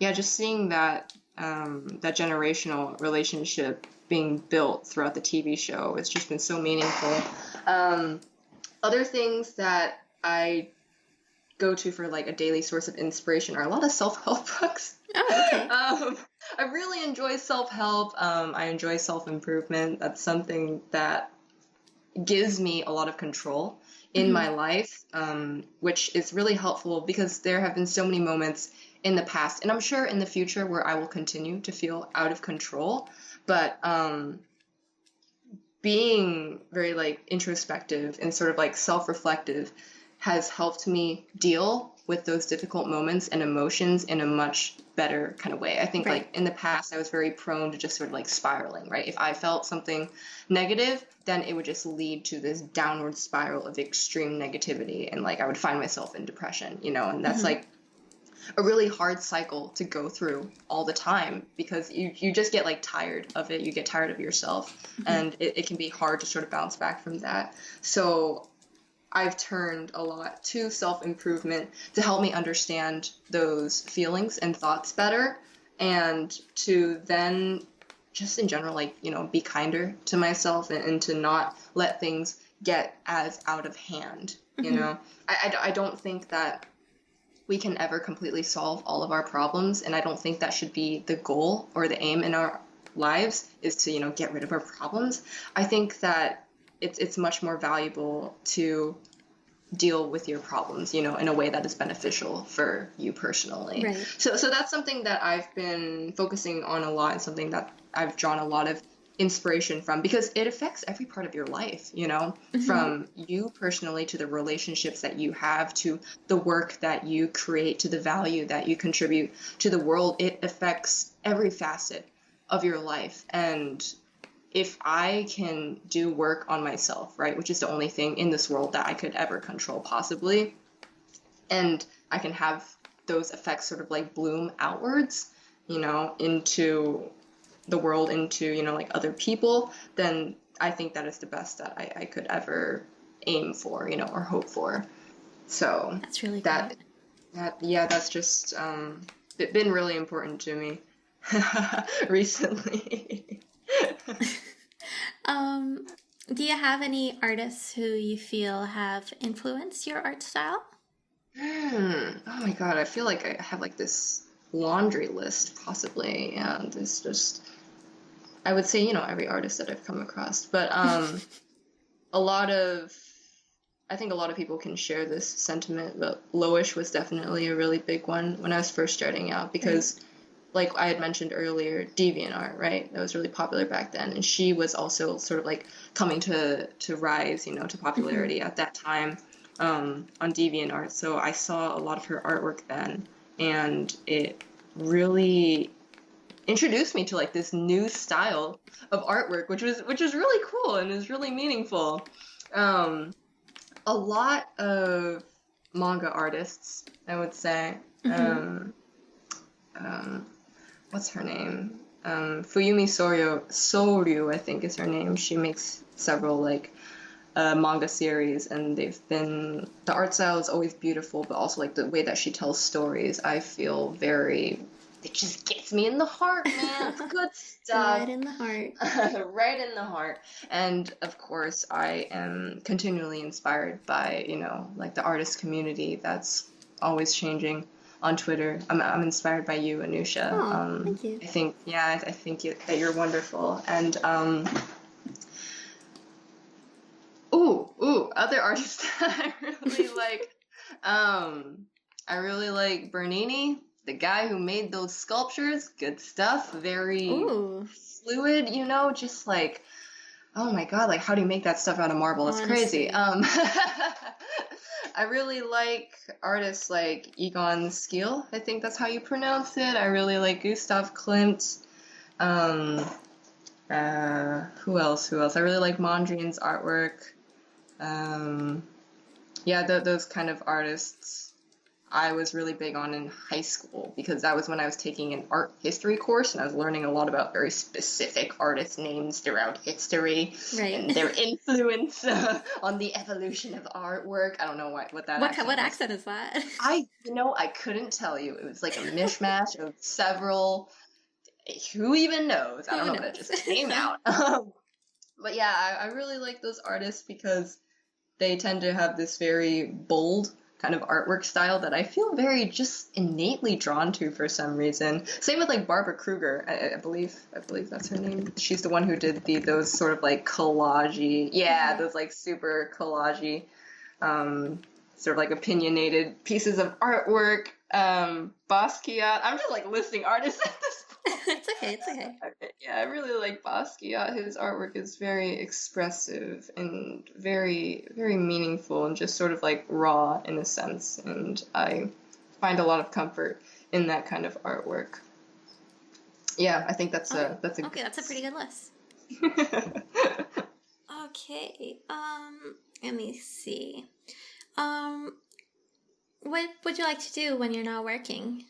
Yeah, just seeing that generational relationship being built throughout the TV show, it's just been so meaningful. Other things that I go to for like a daily source of inspiration are a lot of self-help books. Oh, okay. I really enjoy self-help. I enjoy self-improvement. That's something that gives me a lot of control in my life, which is really helpful because there have been so many moments in the past, and I'm sure in the future, where I will continue to feel out of control. But being very like introspective and sort of like self-reflective has helped me deal with those difficult moments and emotions in a much better kind of way. I think Right. like in the past I was very prone to just sort of like spiraling, right? If I felt something negative, then it would just lead to this downward spiral of extreme negativity, and like I would find myself in depression, and that's like a really hard cycle to go through all the time because you just get like tired of it. You get tired of yourself, and it can be hard to sort of bounce back from that. So I've turned a lot to self-improvement to help me understand those feelings and thoughts better, and to then just in general, like, be kinder to myself, and to not let things get as out of hand, I don't think that we can ever completely solve all of our problems, and I don't think that should be the goal or the aim in our lives, is to, get rid of our problems. I think that it's much more valuable to deal with your problems, in a way that is beneficial for you personally. Right. So that's something that I've been focusing on a lot, and something that I've drawn a lot of inspiration from, because it affects every part of your life, from you personally to the relationships that you have, to the work that you create, to the value that you contribute to the world. It affects every facet of your life. And if I can do work on myself, right, which is the only thing in this world that I could ever control possibly, and I can have those effects sort of like bloom outwards, into the world, into, like other people, then I think that is the best that I could ever aim for, or hope for. So That's really that, great. yeah, that's just been really important to me recently. Do you have any artists who you feel have influenced your art style? Oh my God, I feel like I have like this laundry list possibly, and it's just I would say, every artist that I've come across, but a lot of I think a lot of people can share this sentiment, but Loish was definitely a really big one when I was first starting out Right. because, like I had mentioned earlier, DeviantArt, right? That was really popular back then, and she was also sort of like coming to rise, to Hmm. popularity at that time on DeviantArt. So I saw a lot of her artwork then, and it really introduced me to like this new style of artwork, which was really cool and is really meaningful. Um, a lot of manga artists, I would say. Hmm. Um, what's her name? Fuyumi Soryu, I think is her name. She makes several like manga series, and the art style is always beautiful, but also like the way that she tells stories, I feel it just gets me in the heart, man. It's good Right stuff. in the heart. Right in the heart. And of course, I am continually inspired by, like the artist community that's always changing on Twitter. I'm inspired by you, Anusha. Oh, thank you. I think, yeah, I think that you're wonderful. And, other artists that I really like. Um, I really like Bernini, the guy who made those sculptures. Good stuff. Very Ooh, fluid, just like, oh my God, like how do you make that stuff out of marble? It's crazy. honestly. I really like artists like Egon Schiele. I think that's how you pronounce it. I really like Gustav Klimt. Um, who else? Who else? I really like Mondrian's artwork. Um, yeah, those kind of artists I was really big on in high school because that was when I was taking an art history course and I was learning a lot about very specific artist names throughout history Right. and their influence on the evolution of artwork. I don't know what that What accent was. accent is that? I couldn't tell you. It was like a mishmash of several. Who even knows? I don't Who know, but it knows? just came out. But yeah, I really like those artists because they tend to have this very bold kind of artwork style that I feel very just innately drawn to for some reason. Same with like Barbara Kruger, I believe that's her name. She's the one who did those sort of like collagey, yeah, Hmm. those like super collagey, sort of like opinionated pieces of artwork. Basquiat. I'm just like listing artists at this point. It's okay. It's okay. Yeah, I really like Basquiat. His artwork is very expressive and very, very meaningful and just sort of like raw in a sense. And I find a lot of comfort in that kind of artwork. Yeah, I think that's Oh, a okay. good That's a pretty good list. list. Okay. Let me see. Um, what would you like to do when you're not working?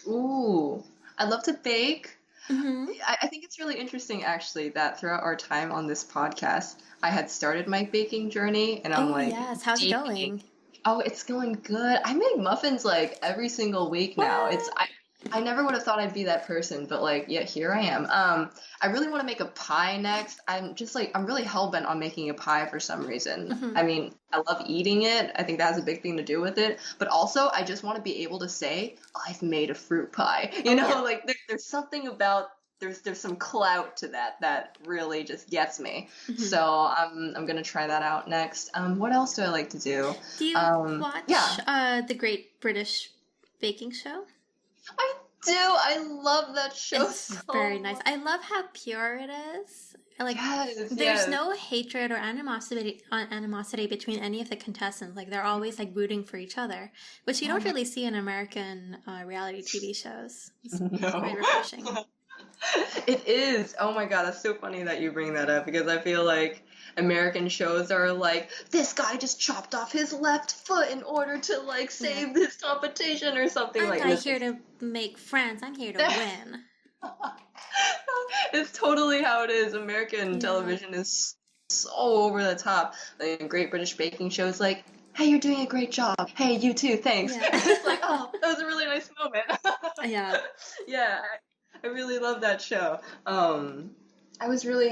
Ooh, I love to bake. Mm-hmm. I think it's really interesting actually that throughout our time on this podcast, I had started my baking journey and I'm Oh like yes. How's it deep. going? Oh, it's going good. I make muffins like every single week now. What? I never would have thought I'd be that person, but like yeah, here I am. I really want to make a pie next. I'm really hell bent on making a pie for some reason. Mm-hmm. I mean, I love eating it. I think that has a big thing to do with it, but also I just want to be able to say I've made a fruit pie. Oh yeah. Like there's something about there's some clout to that really just gets me. Mm-hmm. So I'm gonna try that out next. What else do I like to do? Do you Yeah, watch the Great British Baking Show? I do. I love that show It's very so nice. much. I love how pure it is. Like, Yes, there's yes. no hatred or animosity between any of the contestants. Like, they're always like rooting for each other, which you Oh don't my, really see in American reality TV shows. It's quite no. refreshing. It is. Oh my God, that's so funny that you bring that up because I feel like American shows are like, this guy just chopped off his left foot in order to like Yeah. save this competition or something I'm like not this. here to make friends. I'm here to win. It's totally how it is. American Yeah. television is so over the top. Like Great British Baking Show is like, hey, you're doing a great job. Hey, you too, thanks. Yeah. It's like, oh, that was a really nice moment. Yeah. Yeah, I really love that show. I'm always really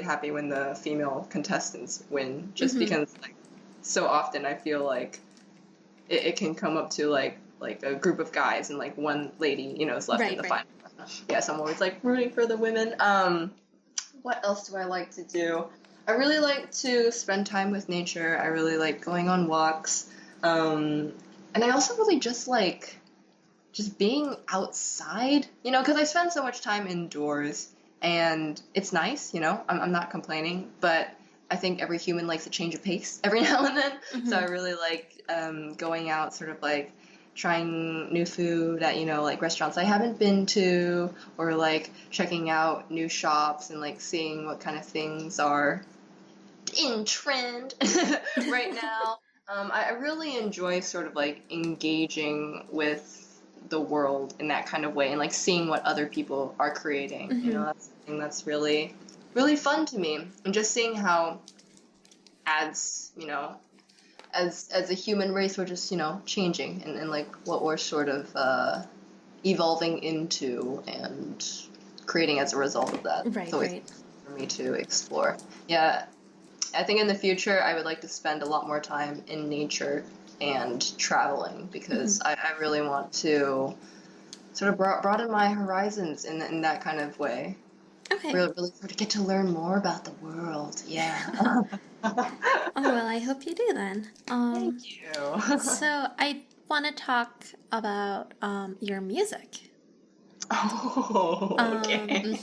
happy when the female contestants win, just Hmm. because like so often I feel like it can come up to like a group of guys and like one lady, is left in Right, the right. final. Yes, I'm always like rooting for the women. What else do I like to do? I really like to spend time with nature. I really like going on walks. And I also really just like just being outside, because I spend so much time indoors and it's nice, I'm not complaining, but I think every human likes a change of pace every now and then. So I really like going out, sort of like trying new food at, like restaurants I haven't been to, or like checking out new shops and like seeing what kind of things are in trend right now. I really enjoy sort of like engaging with the world in that kind of way and like seeing what other people are creating. That's something that's really, really fun to me. And just seeing how as, as a human race, we're just, changing and like what we're sort of evolving into and creating as a result of that. Right, it's always right. for me to explore. Yeah. I think in the future, I would like to spend a lot more time in nature and traveling because I really want to sort of broaden my horizons in that kind of way. Okay. Really sort of get to learn more about the world. Yeah. Oh, well, I hope you do then. Thank you. So I want to talk about your music. Oh, okay.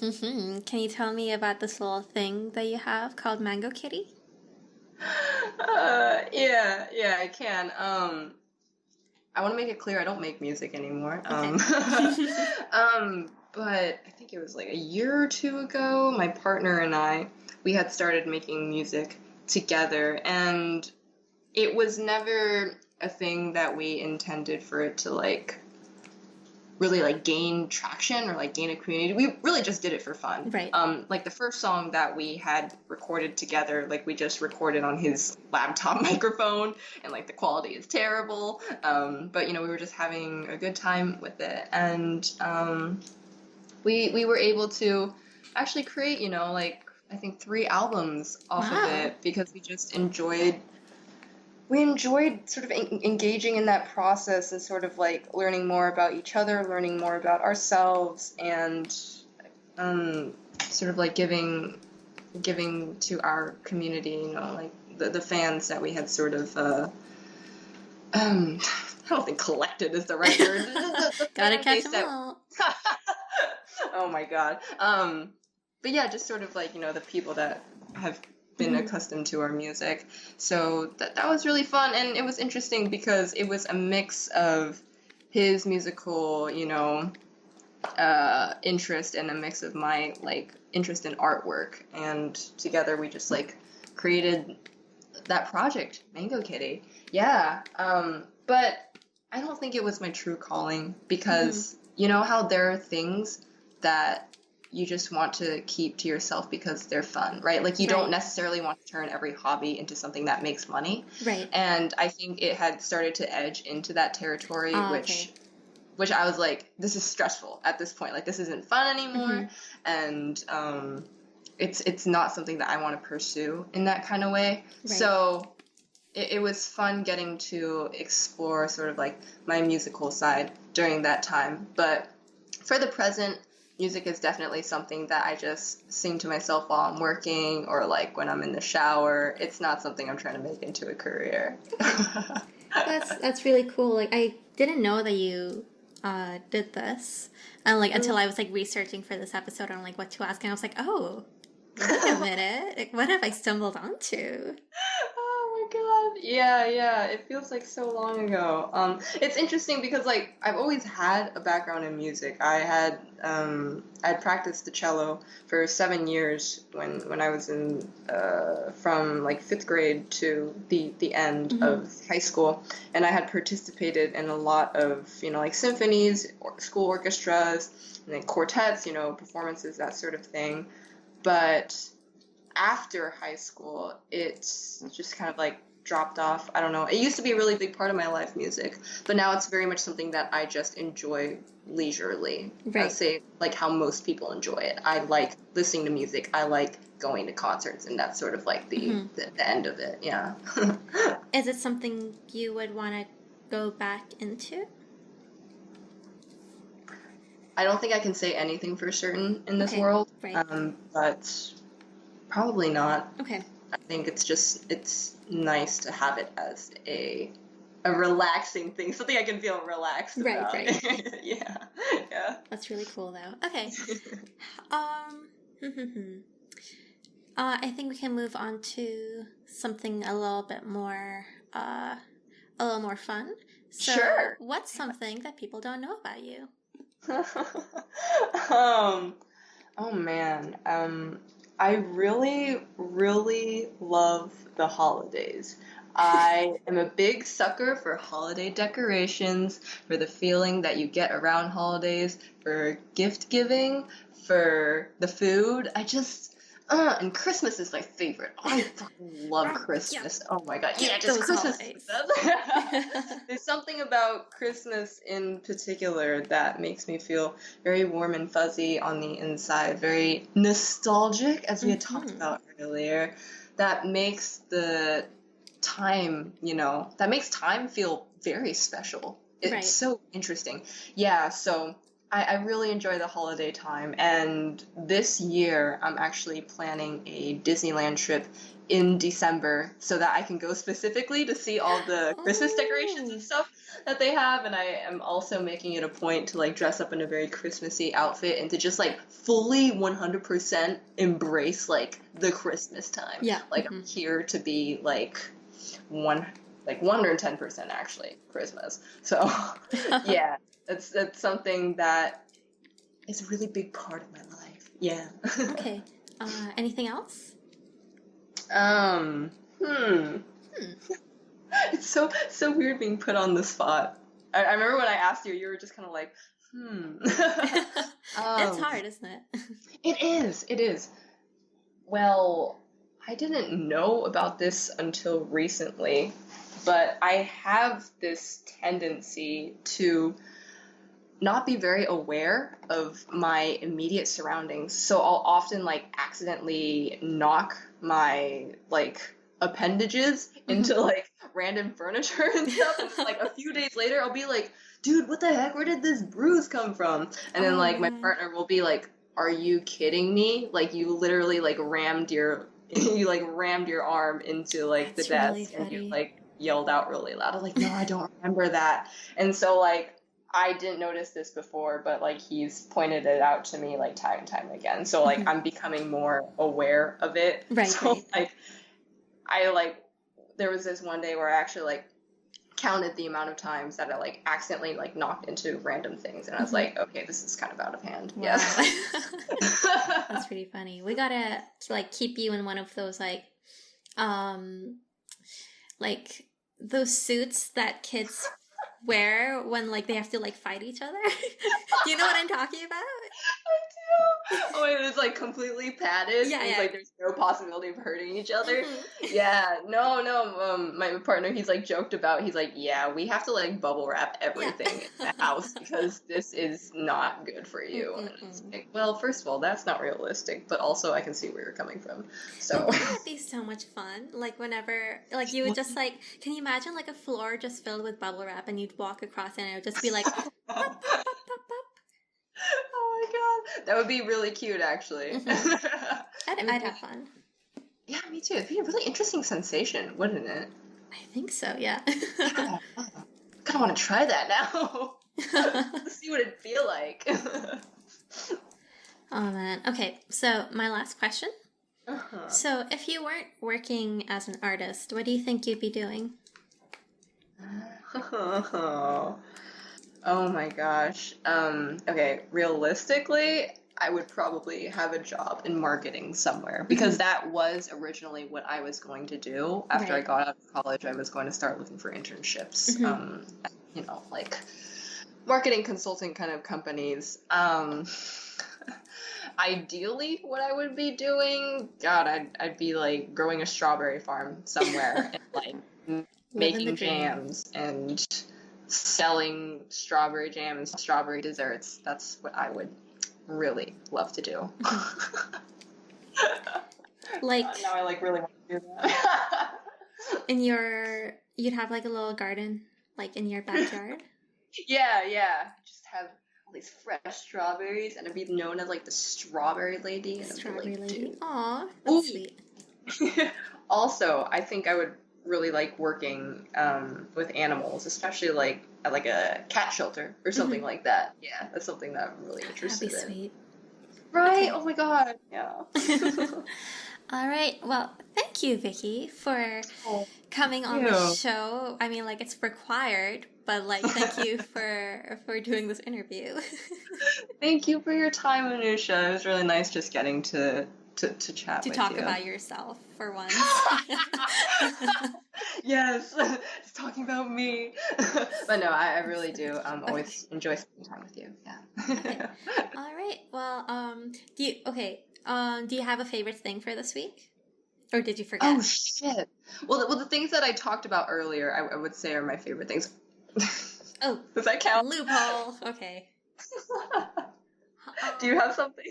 Can you tell me about this little thing that you have called Mango Kitty? Yeah, I can. I want to make it clear I don't make music anymore. Okay. But I think it was like a year or two ago, my partner and we had started making music together, and it was never a thing that we intended for it to like really like gain traction or like gain a community. We really just did it for fun. Right. Like the first song that we had recorded together, like we just recorded on his laptop microphone and like the quality is terrible. But we were just having a good time with it. And we were able to actually create, like I think 3 albums off of it because we just enjoyed sort of engaging in that process and sort of like learning more about each other, learning more about ourselves, and sort of like giving to our community, like the fans that we had sort of I don't think collected is the right word. Gotta catch them all. Oh my god. But yeah, just sort of like the people that have been accustomed to our music. So that was really fun, and it was interesting because it was a mix of his musical, interest and a mix of my like interest in artwork, and together we just like created that project, Mango Kitty. Yeah. But I don't think it was my true calling because you know how there are things that you just want to keep to yourself because they're fun, right? Like you don't necessarily want to turn every hobby into something that makes money. Right. And I think it had started to edge into that territory, which I was like, this is stressful at this point. Like this isn't fun anymore. And it's not something that I want to pursue in that kind of way. Right. So it was fun getting to explore sort of like my musical side during that time. But for the present, music is definitely something that I just sing to myself while I'm working or like when I'm in the shower. It's not something I'm trying to make into a career. That's really cool. Like I didn't know that you did this, and like until I was like researching for this episode on like what to ask, and I was like, oh, wait a minute, like, what have I stumbled onto? Oh my god. Yeah, it feels like so long ago. It's interesting because like I've always had a background in music. I'd practiced the cello for 7 years when I was in from like 5th grade to the end of high school, and I had participated in a lot of like symphonies, school orchestras, and then quartets, performances, that sort of thing. But after high school, it's just kind of like dropped off. I don't know. It used to be a really big part of my life, music, but now it's very much something that I just enjoy leisurely. Right. I'd say like how most people enjoy it. I like listening to music. I like going to concerts, and that's sort of like the end of it. Yeah. Is it something you would want to go back into? I don't think I can say anything for certain in this Okay, world, right. but probably not. Okay. I think it's nice to have it as a relaxing thing, something I can feel relaxed Right, about. right. Yeah, yeah. That's really cool, though. Okay. Um, I think we can move on to something a little more fun. So, Sure. what's something that people don't know about you? um, oh man. I really, really love the holidays. I am a big sucker for holiday decorations, for the feeling that you get around holidays, for gift giving, for the food. And Christmas is my favorite. I fucking love Yeah, Christmas. Oh my God. Yeah, just those Christmas. holidays. There's something about Christmas in particular that makes me feel very warm and fuzzy on the inside, very nostalgic, as we had talked about earlier, that makes the time, that makes time feel very special. It's Right. so interesting. Yeah, so I really enjoy the holiday time, and this year I'm actually planning a Disneyland trip in December so that I can go specifically to see all the Christmas decorations and Oh, stuff that they have, and I am also making it a point to like dress up in a very Christmassy outfit and to just like fully 100% embrace like the Christmas time. yeah. Like I'm here to be one 110% actually Christmas. So yeah, that's something that is a really big part of my life. Yeah. Okay. Anything else? um. Hmm. Hmm. It's so weird being put on the spot. I remember when I asked you, you were just kind of like, hmm. It's um. hard, isn't it? It is. It is. Well, I didn't know about this until recently, but I have this tendency to not be very aware of my immediate surroundings. So I'll often like accidentally knock my like appendages into like random furniture and stuff. And then, like a few days later, I'll be like, dude, what the heck? Where did this bruise come from? And then Oh like my man, partner will be like, are you kidding me? Like you literally like rammed your you like rammed your arm into like the that's really desk and you funny. like yelled out really loud. I'm like, no, I don't remember that. And so like I didn't notice this before, but like he's pointed it out to me like time and time again. So like I'm becoming more aware of it. Right, So right. like I like there was this one day where I actually like counted the amount of times that I like accidentally like knocked into random things and I was like, okay, this is kind of out of hand. Wow. Yeah. That's pretty funny. We gotta like keep you in one of those um like those suits that kids wear when like they have to like fight each other. Do you know what I'm talking about? I do. Oh, it was like completely padded. Yeah, It was yeah. like there's no possibility of hurting each other. Yeah, no, no. My partner, he's like joked about. He's like, yeah, we have to like bubble wrap Yeah. everything in the house because this is not good for you. And it's like, well, first of all, that's not realistic, but also I can see where you're coming from. So. But wouldn't that be so much fun? Like whenever, like you would just like, can you imagine like a floor just filled with bubble wrap and you'd walk across and it would just be like, pop, pop, pop, pop, pop. Oh my God, that would be really cute, actually. I'd have fun. Yeah, me too. It'd be a really interesting sensation, wouldn't it? I think so, yeah. Yeah, I kind of want to try that now. Let's see what it'd feel like. Oh man. Okay, so my last question. Uh-huh. So if you weren't working as an artist, what do you think you'd be doing? Oh my gosh. Okay, realistically, I would probably have a job in marketing somewhere because that was originally what I was going to do. After I got out of college, I was going to start looking for internships. Like marketing consulting kind of companies. Ideally, what I would be doing, God, I'd be like growing a strawberry farm somewhere and like making jams and selling strawberry jam and strawberry desserts. That's what I would really love to do. Like now I like really want to do that. you'd have like a little garden like in your backyard. Yeah. Just have these fresh strawberries, and I'd be known as like the strawberry lady. And Strawberry I'd be like, lady. dude. Aw, that's sweet. Also, I think I would really like working with animals, especially like at like a cat shelter or something like that. Yeah, that's something that I'm really interested in. That'd be sweet. Right? Okay. Oh my god. Yeah. All right. Well, thank you, Vicki, for coming on the show. I mean, like, it's required, but like, thank you for doing this interview. Thank you for your time, Anoosha. It was really nice just getting to chat with you. To talk about yourself for once. Yes, it's talking about me. But no, I really do always enjoy spending time with you. Yeah. Okay. All right. Well, do you have a favorite thing for this week? Or did you forget? Oh shit. Well, the things that I talked about earlier, I would say are my favorite things. Oh. Does that count? Loophole. Okay. Do you have something?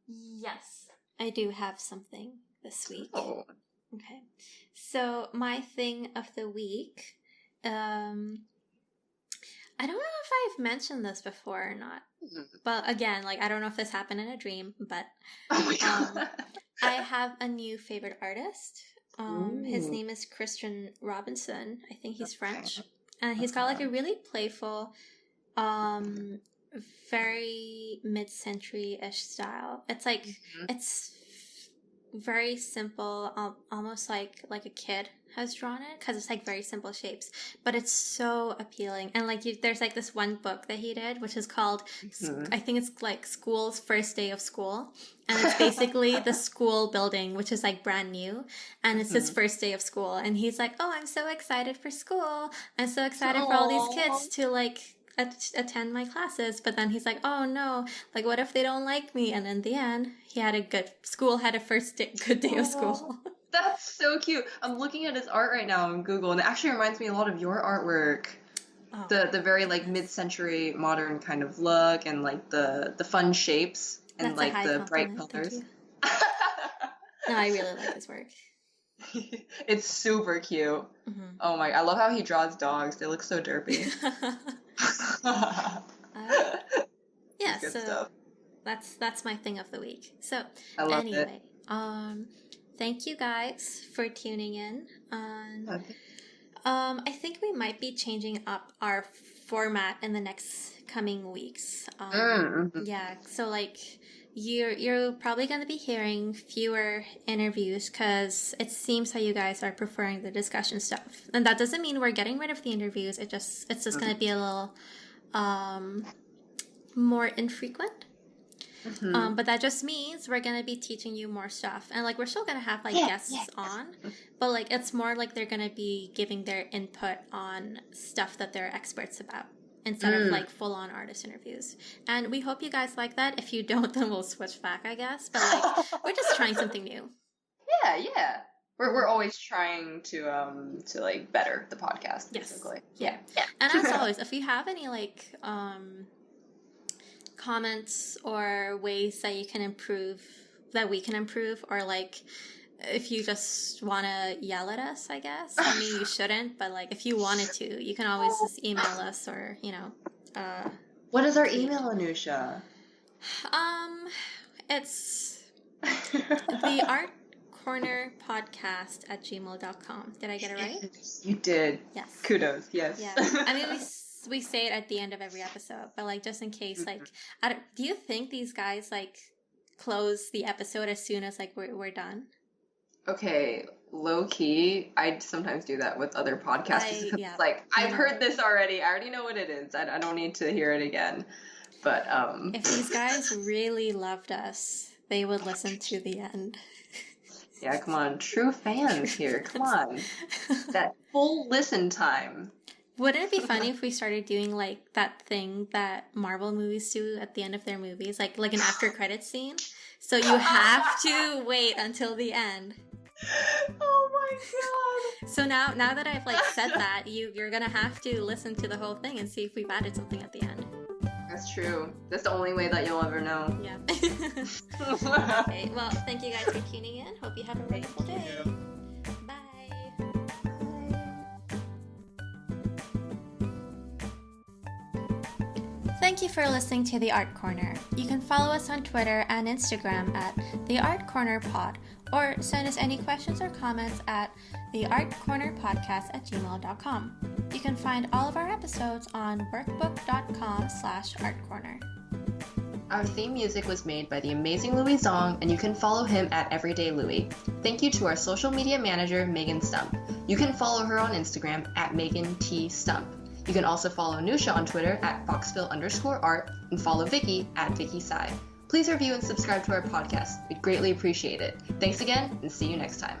Yes, I do have something this week. Oh. Okay. So my thing of the week, I don't know if I've mentioned this before or not. But again, like, I don't know if this happened in a dream, but oh my God. I have a new favorite artist. His name is Christian Robinson. I think he's French. And he's got like a really playful, very mid-century-ish style. It's like, it's very simple, almost like a kid has drawn it, because it's like very simple shapes, but it's so appealing. And like there's like this one book that he did, which is called, I think it's like School's First Day of School, and it's basically the school building, which is like brand new, and it's his first day of school, and he's like, oh, I'm so excited for school, I'm so excited for all these kids to like attend my classes. But then he's like, oh no, like what if they don't like me? And in the end, he had a good good day of school. That's so cute. I'm looking at his art right now on Google, and it actually reminds me a lot of your artwork. Oh, the very like mid-century modern kind of look, and like the fun shapes and like the bright colors. No, I really like his work. It's super cute. Oh my, I love how he draws dogs. They look so derpy. Yeah, so stuff. That's my thing of the week. So I love it. Thank you guys for tuning in. I think we might be changing up our format in the next coming weeks. Yeah, so like you're probably going to be hearing fewer interviews, because it seems that you guys are preferring the discussion stuff, and that doesn't mean we're getting rid of the interviews. It's just going to be a little more infrequent. But that just means we're going to be teaching you more stuff. And like, we're still going to have like guests on, but like, it's more like they're going to be giving their input on stuff that they're experts about, instead of like full-on artist interviews. And we hope you guys like that. If you don't, then we'll switch back, I guess. But like, we're just trying something new. Yeah. We're always trying to like better the podcast, basically. Yes. Yeah. And as always, if you have any like comments or ways that you can improve, that we can improve, or like if you just want to yell at us, I guess. I mean, you shouldn't, but like if you wanted to, you can always just email us, or what is our email, Anoosha? It's the artcornerpodcast@gmail.com. Did I get it right? You did. Yes. Kudos. Yes. I mean, we say it at the end of every episode, but like just in case, like, do you think these guys like close the episode as soon as like we're done? Okay, low key, I sometimes do that with other podcasts. I've heard this already. I already know what it is. I don't need to hear it again. But if these guys really loved us, they would listen to the end. Yeah, come on, true fans here. Come on, that full listen time. Wouldn't it be funny if we started doing like that thing that Marvel movies do at the end of their movies, like an after credits scene? So you have to wait until the end. Oh my god! So now that I've like said that, you're gonna have to listen to the whole thing and see if we've added something at the end. That's true. That's the only way that you'll ever know. Yeah. Okay. Well, thank you guys for tuning in. Hope you have a wonderful day. Thank you for listening to The Art Corner. You can follow us on Twitter and Instagram at The Art Corner Pod, or send us any questions or comments at theartcornerpodcast@gmail.com. You can find all of our episodes on workbook.com/artcorner. Our theme music was made by the amazing Louis Zong, and you can follow him at Everyday Louis. Thank you to our social media manager, Megan Stump. You can follow her on Instagram at Megan T. Stump. You can also follow Anoosha on Twitter at Foxville_art and follow Vicki at Vicki Tsai. Please review and subscribe to our podcast. We'd greatly appreciate it. Thanks again, and see you next time.